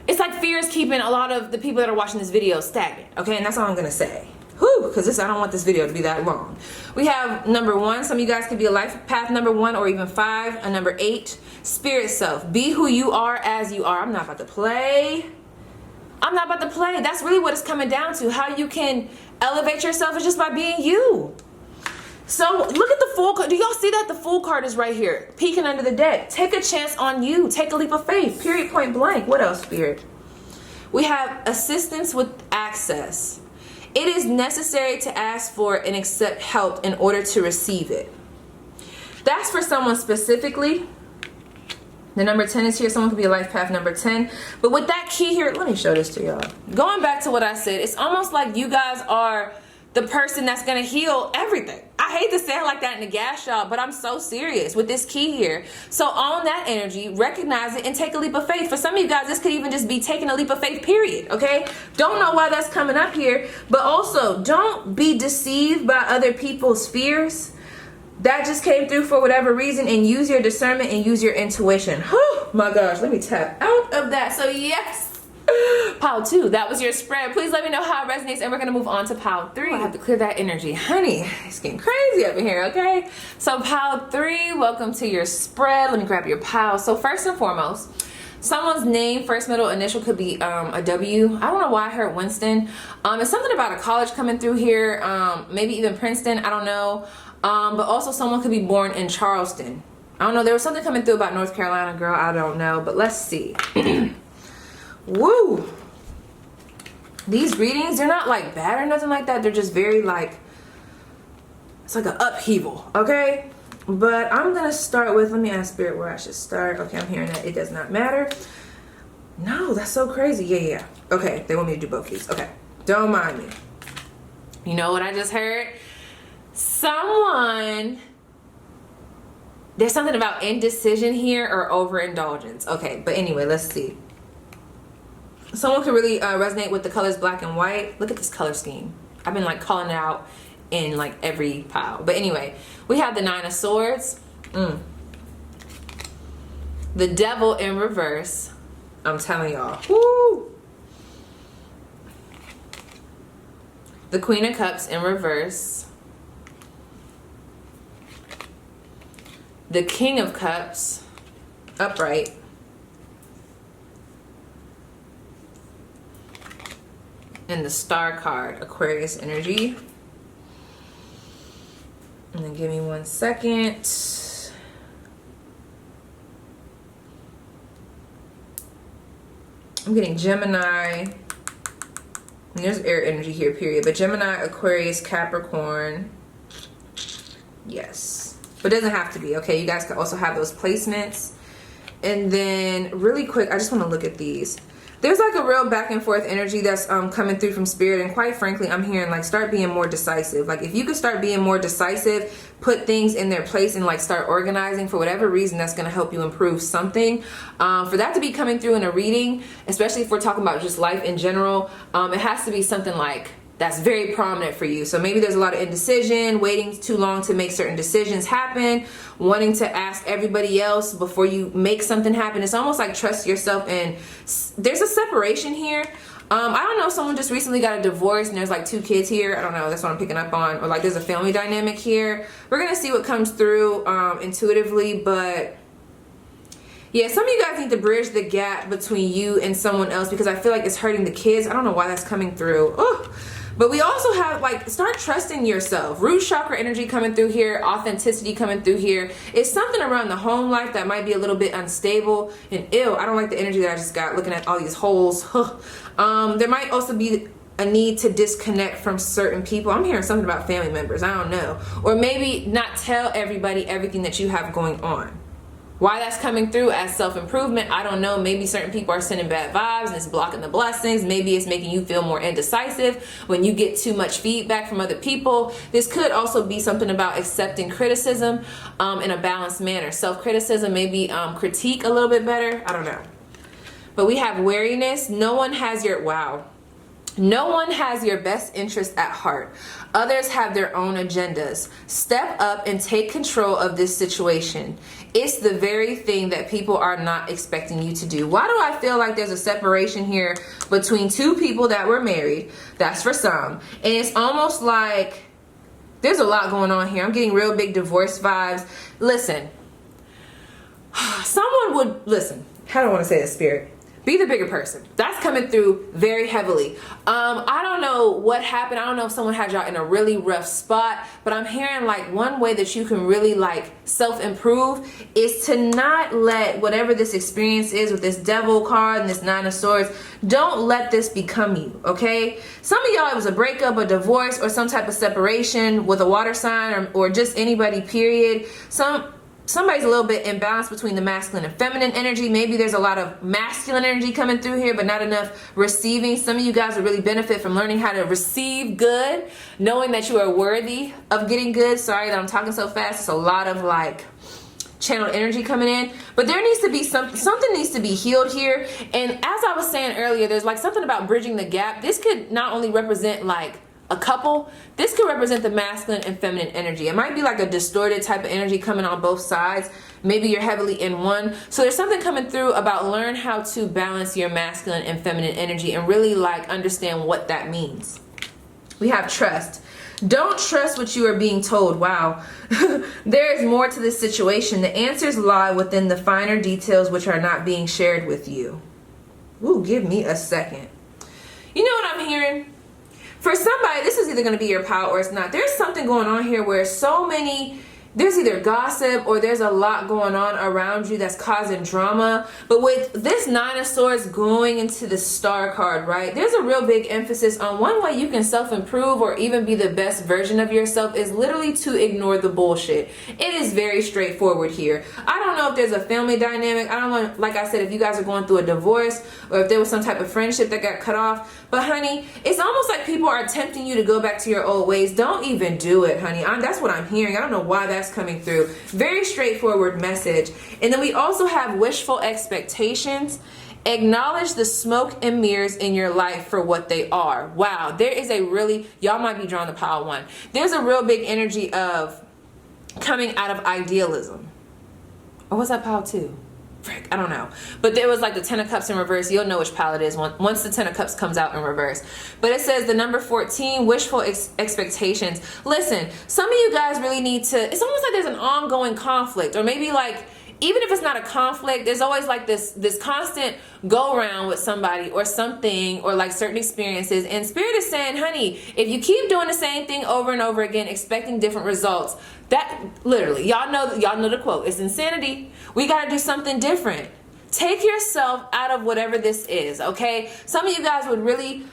It's like fear is keeping a lot of the people that are watching this video stagnant, okay? And that's all I'm going to say. Whew, because I don't want this video to be that long. We have number 1. Some of you guys could be a life path number 1 or even 5. A number 8, spirit self. Be who you are as you are. I'm not about to play. I'm not about to play. That's really what it's coming down to. How you can elevate yourself is just by being you. So look at the Fool card. Do y'all see that? The Fool card is right here, peeking under the deck. Take a chance on you. Take a leap of faith. Period, point blank. What else, Spirit? We have assistance with access. It is necessary to ask for and accept help in order to receive it. That's for someone specifically. The number 10 is here. Someone could be a life path number 10. But with that key here, let me show this to y'all. Going back to what I said, it's almost like you guys are the person that's going to heal everything. I hate to say it like that in the gas, y'all, but I'm so serious with this key here. So own that energy, recognize it, and take a leap of faith. For some of you guys, this could even just be taking a leap of faith, period, okay? Don't know why that's coming up here, but also don't be deceived by other people's fears. That just came through for whatever reason, and use your discernment and use your intuition. Oh my gosh, let me tap out of that. So yes. Pile 2, that was your spread. Please let me know how it resonates, and we're gonna move on to pile 3. I have to clear that energy, honey. It's getting crazy up in here, okay? So pile 3, welcome to your spread. Let me grab your pile. So first and foremost, someone's name, first middle initial could be a W. I don't know why I heard Winston. It's something about a college coming through here, maybe even Princeton, I don't know. But also someone could be born in Charleston. I don't know, there was something coming through about North Carolina, girl, I don't know, but let's see. Woo! These readings, they're not like bad or nothing like that. They're just very like, it's like an upheaval, okay? But I'm gonna start with, let me ask Spirit where I should start. Okay, I'm hearing that it does not matter. No, that's so crazy. Yeah. Okay, they want me to do both of these. Okay, don't mind me. You know what I just heard? There's something about indecision here or overindulgence. Okay, but anyway, let's see. Someone could really resonate with the colors black and white. Look at this color scheme. I've been like calling it out in like every pile. But anyway, we have the 9 of Swords. The Devil in reverse. I'm telling y'all. Woo! The Queen of Cups in reverse. The King of Cups upright. And the Star card, Aquarius energy. And then give me 1 second. I'm getting Gemini. And there's air energy here, period. But Gemini, Aquarius, Capricorn. Yes. But it doesn't have to be, okay? You guys can also have those placements. And then really quick, I just want to look at these. There's like a real back and forth energy that's coming through from Spirit, and quite frankly, I'm hearing like start being more decisive. Like if you could start being more decisive, put things in their place and like start organizing for whatever reason, that's going to help you improve something. For that to be coming through in a reading, especially if we're talking about just life in general, it has to be something like that's very prominent for you. So maybe there's a lot of indecision, waiting too long to make certain decisions happen, wanting to ask everybody else before you make something happen. It's almost like trust yourself, and there's a separation here. I don't know if someone just recently got a divorce and there's like 2 kids here. I don't know, that's what I'm picking up on. Or like there's a family dynamic here. We're gonna see what comes through intuitively, but yeah, some of you guys need to bridge the gap between you and someone else, because I feel like it's hurting the kids. I don't know why that's coming through. Ugh. But we also have like, start trusting yourself. Root chakra energy coming through here, authenticity coming through here. It's something around the home life that might be a little bit unstable. And ew, I don't like the energy that I just got looking at all these holes. There might also be a need to disconnect from certain people. I'm hearing something about family members, I don't know. Or maybe not tell everybody everything that you have going on. Why that's coming through as self-improvement, I don't know. Maybe certain people are sending bad vibes and it's blocking the blessings. Maybe it's making you feel more indecisive when you get too much feedback from other people. This could also be something about accepting criticism in a balanced manner. Self-criticism, maybe critique a little bit better. I don't know. But we have wariness. No one has your, wow. No one has your best interest at heart. Others have their own agendas. Step up and take control of this situation. It's the very thing that people are not expecting you to do. Why do I feel like there's a separation here between two people that were married? That's for some. And it's almost like there's a lot going on here. I'm getting real big divorce vibes. Listen, someone would, listen, how do I want to say this, Spirit? Be the bigger person. That's coming through very heavily. I don't know what happened. I don't know if someone had y'all in a really rough spot, but I'm hearing like one way that you can really like self-improve is to not let whatever this experience is with this devil card and this 9 of swords, don't let this become you, okay? Some of y'all, it was a breakup, a divorce, or some type of separation with a water sign or just anybody, period. Somebody's a little bit imbalanced between the masculine and feminine energy. Maybe there's a lot of masculine energy coming through here, but not enough receiving. Some of you guys would really benefit from learning how to receive good, knowing that you are worthy of getting good. Sorry that I'm talking so fast. It's a lot of like channeled energy coming in, but there needs to be something needs to be healed here. And as I was saying earlier, there's like something about bridging the gap. This could not only represent like a couple, this could represent the masculine and feminine energy. It might be like a distorted type of energy coming on both sides. Maybe you're heavily in one. So there's something coming through about learn how to balance your masculine and feminine energy and really like understand what that means. We have trust. Don't trust what you are being told. Wow. There is more to this situation. The answers lie within the finer details which are not being shared with you. Ooh, give me a second. You know what I'm hearing? For somebody, this is either going to be your pile or it's not. There's something going on here where there's either gossip or there's a lot going on around you that's causing drama. But with this 9 of swords going into the star card, right, there's a real big emphasis on one way you can self-improve or even be the best version of yourself is literally to ignore the bullshit. It is very straightforward here. I don't know if there's a family dynamic. I don't know, like I said, if you guys are going through a divorce or if there was some type of friendship that got cut off. But honey, it's almost like people are tempting you to go back to your old ways. Don't even do it, honey. That's what I'm hearing. I don't know why that's coming through. Very straightforward message. And then we also have wishful expectations. Acknowledge the smoke and mirrors in your life for what they are. Wow, there is a really, y'all might be drawn to pile 1. There's a real big energy of coming out of idealism. Or was that pile 2? Frick, I don't know. But there was like the 10 of Cups in reverse. You'll know which pile it is once the 10 of Cups comes out in reverse. But it says the number 14, wishful expectations. Listen, some of you guys really need to, it's almost like there's an ongoing conflict, or maybe like, even if it's not a conflict, there's always like this constant go around with somebody or something or like certain experiences. And Spirit is saying, honey, if you keep doing the same thing over and over again, expecting different results, that literally, y'all know the quote, it's insanity. We got to do something different. Take yourself out of whatever this is, okay? Some of you guys would really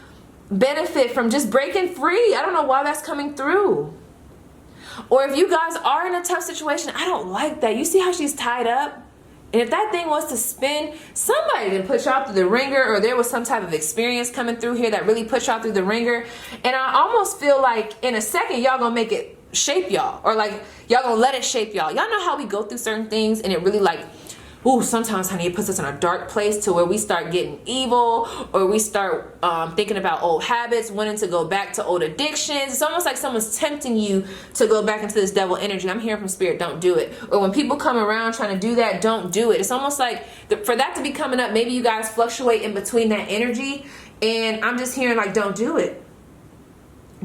benefit from just breaking free. I don't know why that's coming through. Or if you guys are in a tough situation, I don't like that. You see how she's tied up? And if that thing was to spin, somebody didn't put y'all through the ringer, or there was some type of experience coming through here that really put y'all through the ringer. And I almost feel like in a second, y'all gonna make it shape y'all, or like y'all gonna let it shape y'all. Y'all know how we go through certain things and it really like, ooh, sometimes, honey, it puts us in a dark place to where we start getting evil, or we start thinking about old habits, wanting to go back to old addictions. It's almost like someone's tempting you to go back into this devil energy. I'm hearing from Spirit, don't do it. Or when people come around trying to do that, don't do it. It's almost like for that to be coming up, maybe you guys fluctuate in between that energy, and I'm just hearing like, don't do it.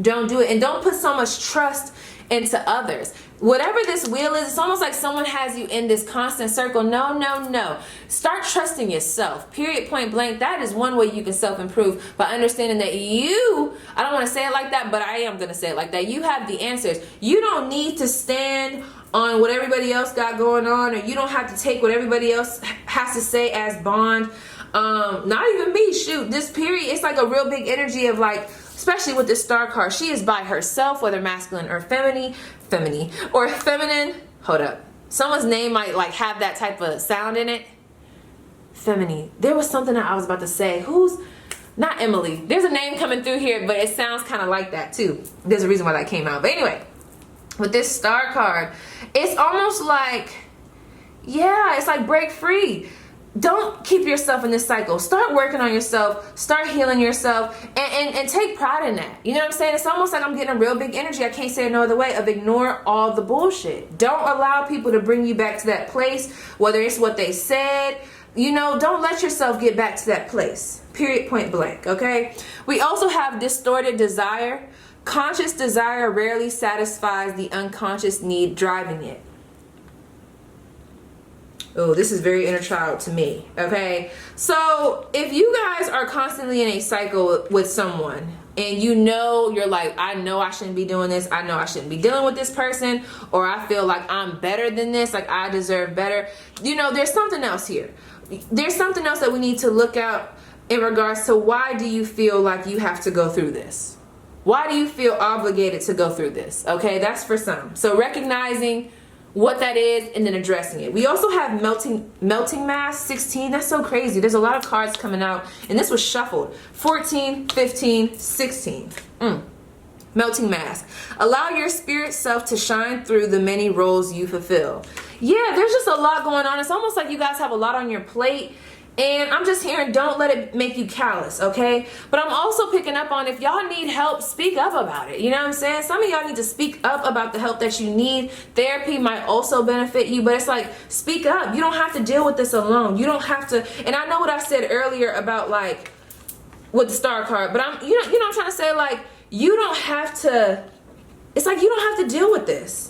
Don't do it. And don't put so much trust into others. Whatever this wheel is, it's almost like someone has you in this constant circle. No, no, no. Start trusting yourself. Period, point blank. That is one way you can self-improve, by understanding that you, I don't want to say it like that, but I am going to say it like that. You have the answers. You don't need to stand on what everybody else got going on, or you don't have to take what everybody else has to say as bond. Not even me. Shoot, this period, it's like a real big energy of like, especially with this star card, she is by herself, whether masculine or feminine. Hold up. Someone's name might like have that type of sound in it. Feminine. There was something that I was about to say. Who's, not Emily. There's a name coming through here, but it sounds kind of like that too. There's a reason why that came out. But anyway, with this star card, it's almost like, yeah, it's like break free. don't keep yourself in this cycle. Start working on yourself, start healing yourself, and take pride in that. You know what I'm saying? It's almost like I'm getting a real big energy, I can't say it no other way, of ignore all the bullshit. Don't allow people to bring you back to that place, whether it's what they said. You know, don't let yourself get back to that place. Period, point blank, okay? We also have distorted desire. Conscious desire rarely satisfies the unconscious need driving it. Oh, this is very inner child to me, okay? So if you guys are constantly in a cycle with someone and you know, you're like, I know I shouldn't be doing this, I know I shouldn't be dealing with this person, or I feel like I'm better than this, like I deserve better, you know, there's something else here. There's something else that we need to look at in regards to, why do you feel like you have to go through this? Why do you feel obligated to go through this? Okay, that's for some. So recognizing what that is and then addressing it. We also have melting mass 16. That's so crazy. There's a lot of cards coming out, and this was shuffled. 14, 15, 16. Melting mass. Allow your spirit self to shine through the many roles you fulfill. Yeah, there's just a lot going on. It's almost like you guys have a lot on your plate. And I'm just hearing, don't let it make you callous, okay? But I'm also picking up on, if y'all need help, speak up about it. You know what I'm saying? Some of y'all need to speak up about the help that you need. Therapy might also benefit you, but it's like, speak up. You don't have to deal with this alone. You don't have to. And I know what I said earlier about, like, with the star card, but you know what I'm trying to say? Like, you don't have to, it's like, you don't have to deal with this.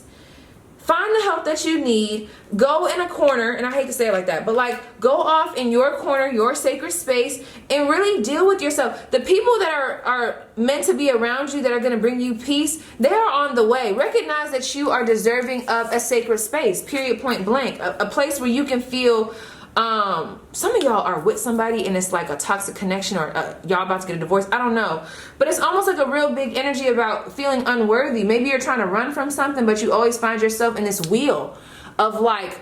Find the help that you need. Go in a corner, and I hate to say it like that, but like, go off in your corner, your sacred space, and really deal with yourself. The people that are meant to be around you, that are going to bring you peace, they are on the way. Recognize that you are deserving of a sacred space, period, point blank. A place where you can feel, some of y'all are with somebody and it's like a toxic connection, or y'all about to get a divorce, I don't know, but it's almost like a real big energy about feeling unworthy. Maybe you're trying to run from something, but you always find yourself in this wheel of like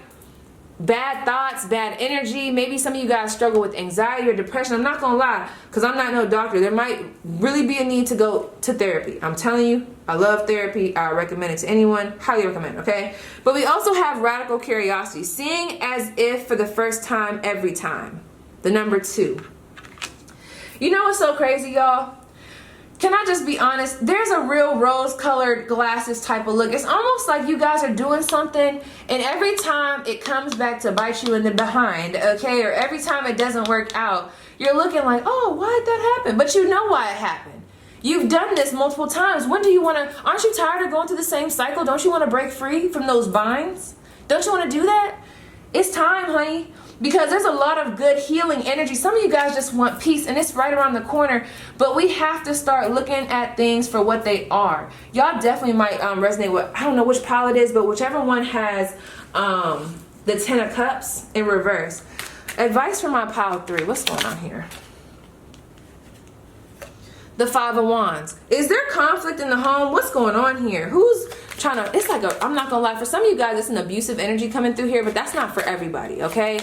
bad thoughts, bad energy. Maybe some of you guys struggle with anxiety or depression. I'm not gonna lie, because I'm not no doctor. There might really be a need to go to therapy. I'm telling you, I love therapy. I recommend it to anyone. Highly recommend, okay? But we also have radical curiosity. Seeing as if for the first time every time. The number 2. You know what's so crazy, y'all? Can I just be honest? There's a real rose-colored glasses type of look. It's almost like you guys are doing something, and every time it comes back to bite you in the behind, okay? Or every time it doesn't work out, you're looking like, oh, why did that happen? But you know why it happened. You've done this multiple times. When do you want to, aren't you tired of going through the same cycle? Don't you want to break free from those binds? Don't you want to do that? It's time, honey. Because there's a lot of good healing energy. Some of you guys just want peace, and it's right around the corner. But we have to start looking at things for what they are. Y'all definitely might resonate with, I don't know which pile it is, but whichever one has the 10 of Cups in reverse. Advice for my pile 3. What's going on here? The 5 of Wands. Is there conflict in the home? What's going on here? Who's trying to, it's like a, I'm not gonna lie, for some of you guys it's an abusive energy coming through here, but that's not for everybody, okay?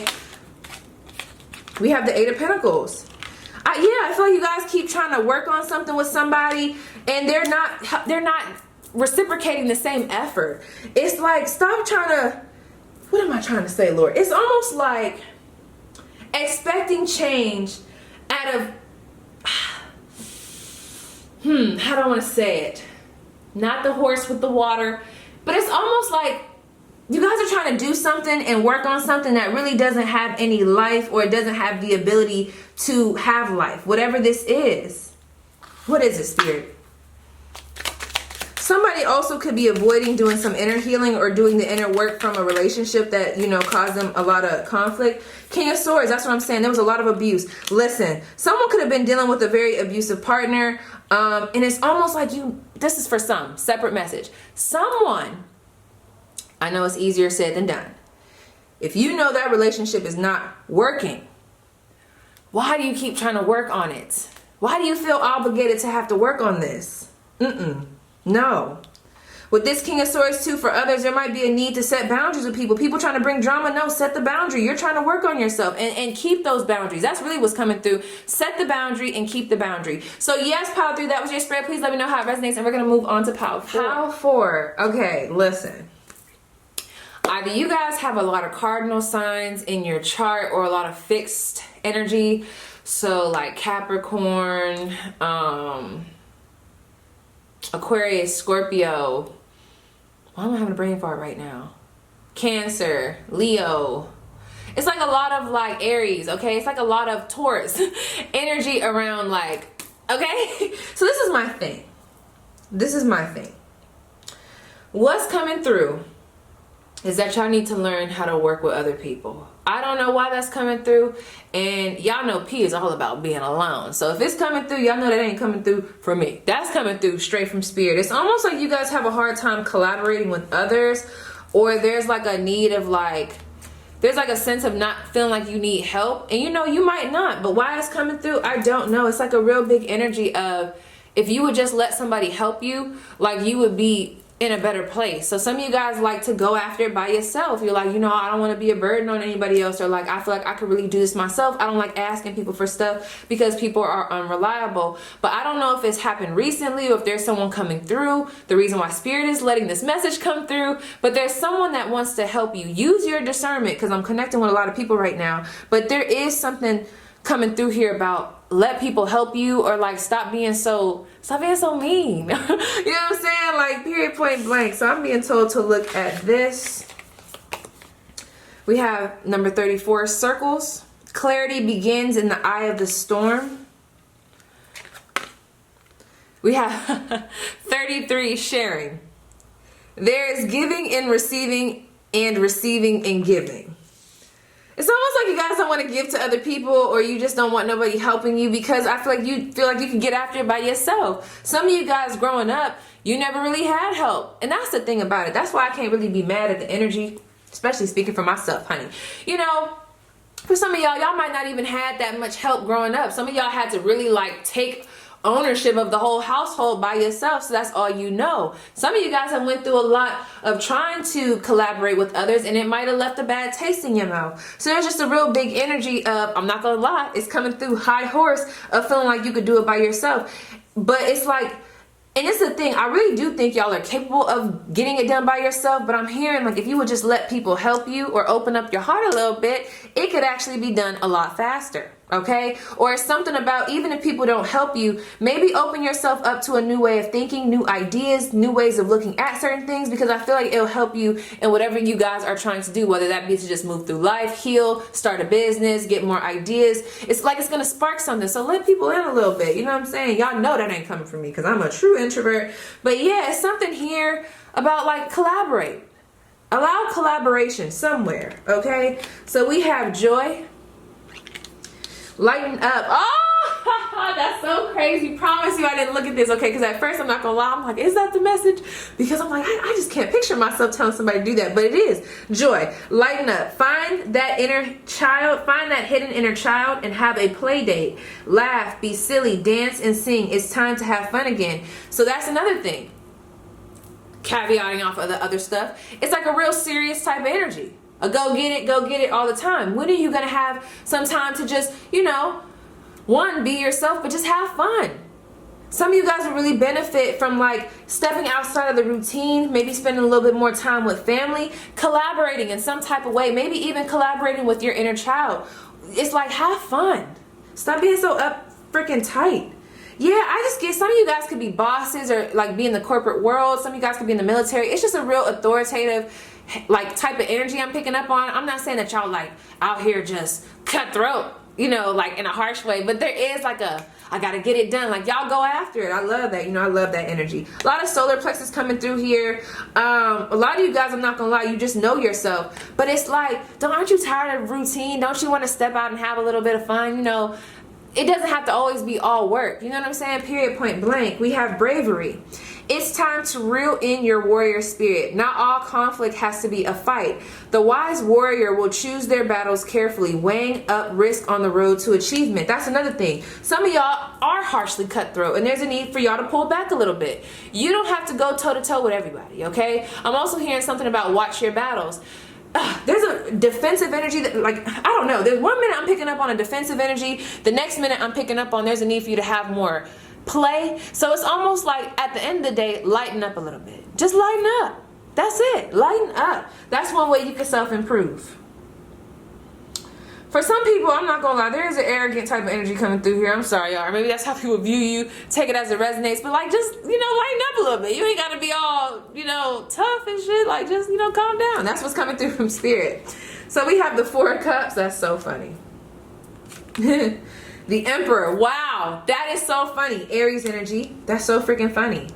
We have the 8 of Pentacles. I feel like you guys keep trying to work on something with somebody, and they're not reciprocating the same effort. It's like, stop trying to, what am I trying to say, Lord? It's almost like expecting change out of, how do I want to say it? Not the horse with the water, but it's almost like you guys are trying to do something and work on something that really doesn't have any life, or it doesn't have the ability to have life. Whatever this is. What is it, Spirit? Somebody also could be avoiding doing some inner healing or doing the inner work from a relationship that, you know, caused them a lot of conflict. King of Swords, that's what I'm saying. There was a lot of abuse. Listen, someone could have been dealing with a very abusive partner. And it's almost like this is for some, separate message. Someone, I know it's easier said than done. If you know that relationship is not working, why do you keep trying to work on it? Why do you feel obligated to have to work on this? No. With this King of Swords too, for others, there might be a need to set boundaries with people. People trying to bring drama. No, set the boundary. You're trying to work on yourself and keep those boundaries. That's really what's coming through. Set the boundary and keep the boundary. So yes, pile 3, that was your spread. Please let me know how it resonates, and we're going to move on to pile 4. Pile 4. Okay, listen. Either you guys have a lot of cardinal signs in your chart or a lot of fixed energy. So like Capricorn, Aquarius, Scorpio. Why am I having a brain fart right now? Cancer, Leo. It's like a lot of like Aries, okay? It's like a lot of Taurus energy around like, okay? So this is my thing. This is my thing. What's coming through is that y'all need to learn how to work with other people. I don't know why that's coming through, and y'all know P is all about being alone. So if it's coming through, y'all know that ain't coming through for me. That's coming through straight from spirit. It's almost like you guys have a hard time collaborating with others, or there's like a need of like, there's like a sense of not feeling like you need help. And you know, you might not, but why it's coming through, I don't know. It's like a real big energy of, if you would just let somebody help you, like you would be in a better place. So some of you guys like to go after it by yourself. You're like, you know, I don't want to be a burden on anybody else, or like, I feel like I could really do this myself. I don't like asking people for stuff because people are unreliable. But I don't know if it's happened recently or if there's someone coming through. The reason why spirit is letting this message come through, but there's someone that wants to help you. Use your discernment, because I'm connecting with a lot of people right now, but there is something coming through here about let people help you, or like stop being so mean. You know what I'm saying? Like period, point blank. So I'm being told to look at this. We have number 34, circles. Clarity begins in the eye of the storm. We have 33, sharing. There is giving in receiving, and receiving in giving. It's almost like you guys don't want to give to other people, or you just don't want nobody helping you, because I feel like you can get after it by yourself. Some of you guys growing up, you never really had help. And that's the thing about it. That's why I can't really be mad at the energy, especially speaking for myself, honey. You know, for some of y'all might not even had that much help growing up. Some of y'all had to really like take ownership of the whole household by yourself, so that's all you know. Some of you guys have went through a lot of trying to collaborate with others, and it might have left a bad taste in your mouth. So there's just a real big energy of, I'm not gonna lie, it's coming through high horse of feeling like you could do it by yourself. But it's like, and it's the thing, I really do think y'all are capable of getting it done by yourself, but I'm hearing like if you would just let people help you or open up your heart a little bit, it could actually be done a lot faster. Okay? Or it's something about, even if people don't help you, maybe open yourself up to a new way of thinking, new ideas, new ways of looking at certain things, because I feel like it'll help you in whatever you guys are trying to do, whether that be to just move through life, heal, start a business, get more ideas. It's like it's gonna spark something. So let people in a little bit. You know what I'm saying? Y'all know that ain't coming from me, because I'm a true introvert. But yeah, it's something here about like collaborate. Allow collaboration somewhere. Okay? So we have joy. Lighten up. Oh, that's so crazy. Promise you I didn't look at this, okay? Because at first I'm not gonna lie, I'm like, is that the message? Because I'm like, I just can't picture myself telling somebody to do that, but it is. Joy. Lighten up. Find that inner child, find that hidden inner child, and have a play date. Laugh, be silly, dance, and sing. It's time to have fun again. So that's another thing. Caveating off of the other stuff. It's like a real serious type of energy. A go get it all the time. When are you gonna have some time to just, you know, one, be yourself, but just have fun? Some of you guys will really benefit from like stepping outside of the routine, maybe spending a little bit more time with family, collaborating in some type of way, maybe even collaborating with your inner child. It's like, have fun. Stop being so up freaking tight. Yeah, I just get, some of you guys could be bosses or like be in the corporate world. Some of you guys could be in the military. It's just a real authoritative like type of energy I'm picking up on. I'm not saying that y'all like out here just cutthroat, you know, like in a harsh way, but there is like a, I gotta get it done. Like y'all go after it. I love that. You know, I love that energy. A lot of solar plexus coming through here. A lot of you guys, I'm not gonna lie, you just know yourself. But it's like, aren't you tired of routine? Don't you want to step out and have a little bit of fun? You know, it doesn't have to always be all work. You know what I'm saying? Period, point blank. We have bravery. It's time to reel in your warrior spirit. Not all conflict has to be a fight. The wise warrior will choose their battles carefully, weighing up risk on the road to achievement. That's another thing. Some of y'all are harshly cutthroat, and there's a need for y'all to pull back a little bit. You don't have to go toe-to-toe with everybody, okay? I'm also hearing something about watch your battles. There's a defensive energy that, like, I don't know. There's 1 minute I'm picking up on a defensive energy. The next minute I'm picking up on there's a need for you to have more play. So it's almost like at the end of the day, lighten up a little bit. Just lighten up. That's it. Lighten up. That's one way you can self-improve. For some people, I'm not gonna lie, there is an arrogant type of energy coming through here. I'm sorry, y'all. Maybe that's how people view you. Take it as it resonates. But like, just, you know, lighten up a little bit. You ain't gotta be all, you know, tough and shit. Like, just, you know, calm down. That's what's coming through from Spirit. So we have the Four of Cups. That's so funny. The Emperor. Wow. That is so funny. Aries energy. That's so freaking funny.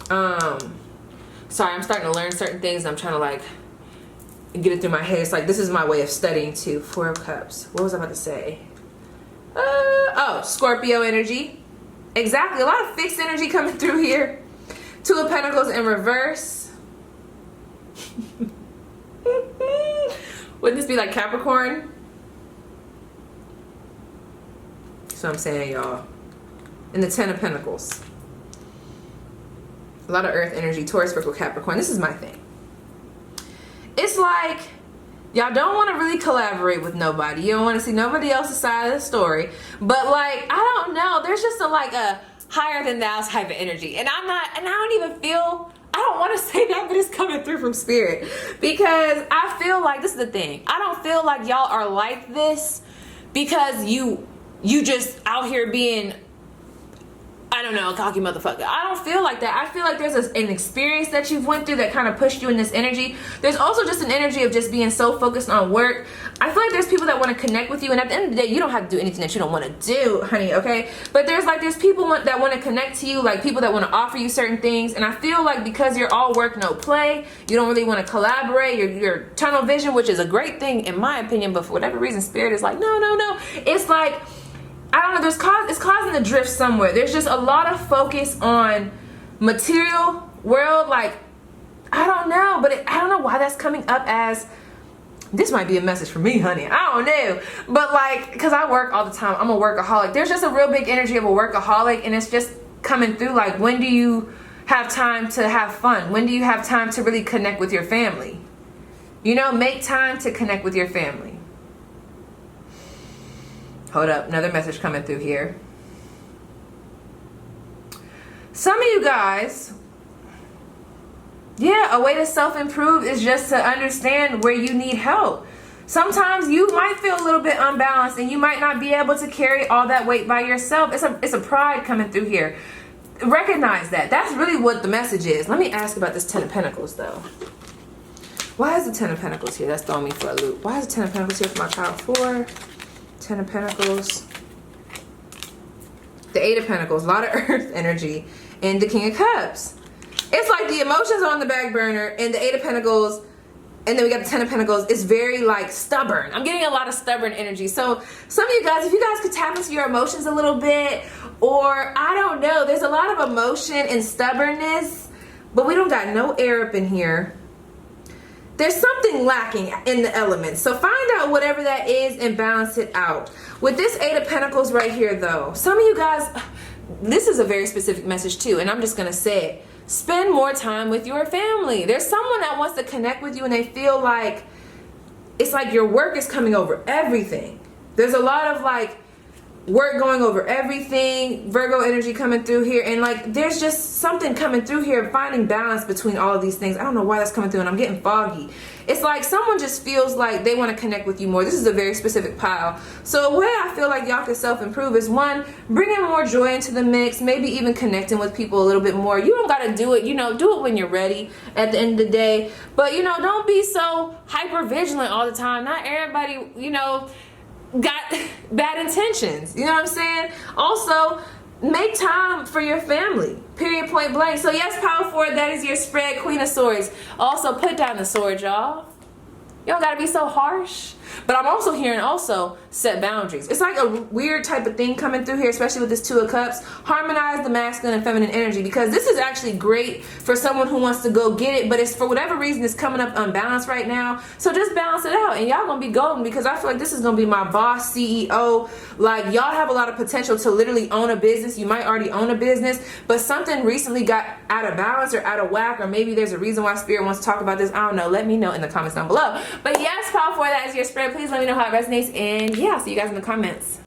Sorry, I'm starting to learn certain things. I'm trying to like get it through my head. It's like, this is my way of studying too. Four of Cups. What was I about to say? Oh, Scorpio energy. Exactly. A lot of fixed energy coming through here. Two of Pentacles in reverse. Wouldn't this be like Capricorn? That's what I'm saying, y'all. And the Ten of Pentacles. A lot of earth energy. Taurus, Virgo, Capricorn. This is my thing. It's like, y'all don't want to really collaborate with nobody. You don't want to see nobody else's side of the story. But like, I don't know. There's just a higher than thou type of energy. And I don't even feel, I don't want to say that, but it's coming through from Spirit. Because I feel like, this is the thing. I don't feel like y'all are like this because you just out here being, I don't know, a cocky motherfucker. I don't feel like that. I feel like there's an experience that you've went through that kind of pushed you in this energy. There's also just an energy of just being so focused on work. I feel like there's people that want to connect with you, and at the end of the day, you don't have to do anything that you don't want to do, honey, okay? But there's people that want to connect to you, like people that want to offer you certain things, and I feel like because you're all work, no play, you don't really want to collaborate, you're tunnel vision, which is a great thing in my opinion, but for whatever reason, Spirit is like, no. It's like, I don't know, it's causing a drift somewhere. There's just a lot of focus on material world. Like, I don't know, but I don't know why that's coming up as, this might be a message for me, honey. I don't know. But like, because I work all the time. I'm a workaholic. There's just a real big energy of a workaholic, and it's just coming through. Like, when do you have time to have fun? When do you have time to really connect with your family? You know, make time to connect with your family. Hold up, another message coming through here. Some of you guys, yeah, a way to self-improve is just to understand where you need help. Sometimes you might feel a little bit unbalanced and you might not be able to carry all that weight by yourself. It's a pride coming through here. Recognize that. That's really what the message is. Let me ask about this Ten of Pentacles though. Why is the Ten of Pentacles here? That's throwing me for a loop. Why is the Ten of Pentacles here for my child? 4, Ten of Pentacles, the Eight of Pentacles, a lot of earth energy, and the King of Cups. It's like the emotions are on the back burner, and the Eight of Pentacles, and then we got the Ten of Pentacles. It's very like stubborn. I'm getting a lot of stubborn energy. So some of you guys, if you guys could tap into your emotions a little bit, or I don't know, there's a lot of emotion and stubbornness, but we don't got no air up in here. There's something lacking in the elements. So find out whatever that is and balance it out. With this Eight of Pentacles right here though, some of you guys, this is a very specific message too, and I'm just gonna say it. Spend more time with your family. There's someone that wants to connect with you and they feel like, it's like your work is coming over everything. There's a lot of like work going over everything, Virgo energy coming through here, and like there's just something coming through here, finding balance between all of these things. I don't know why that's coming through, and I'm getting foggy. It's like someone just feels like they want to connect with you more. This is a very specific pile. So a way I feel like y'all can self-improve is, one, bringing more joy into the mix, maybe even connecting with people a little bit more. You don't got to do it, you know, do it when you're ready at the end of the day. But, you know, don't be so hyper vigilant all the time. Not everybody, you know, got bad intentions, you know what I'm saying? Also, make time for your family, period, point blank. So yes, power forward, that is your spread, Queen of Swords. Also, put down the sword, y'all. You don't gotta be so harsh. But I'm also hearing set boundaries. It's like a weird type of thing coming through here, especially with this Two of Cups. Harmonize the masculine and feminine energy, because this is actually great for someone who wants to go get it, but it's for whatever reason it's coming up unbalanced right now. So just balance it out and y'all gonna be golden, because I feel like this is gonna be my boss, CEO. Like, y'all have a lot of potential to literally own a business. You might already own a business, but something recently got out of balance or out of whack, or maybe there's a reason why Spirit wants to talk about this. I don't know. Let me know in the comments down below. But yes, power forward, that is your spread. Please let me know how it resonates, and yeah, I'll see you guys in the comments.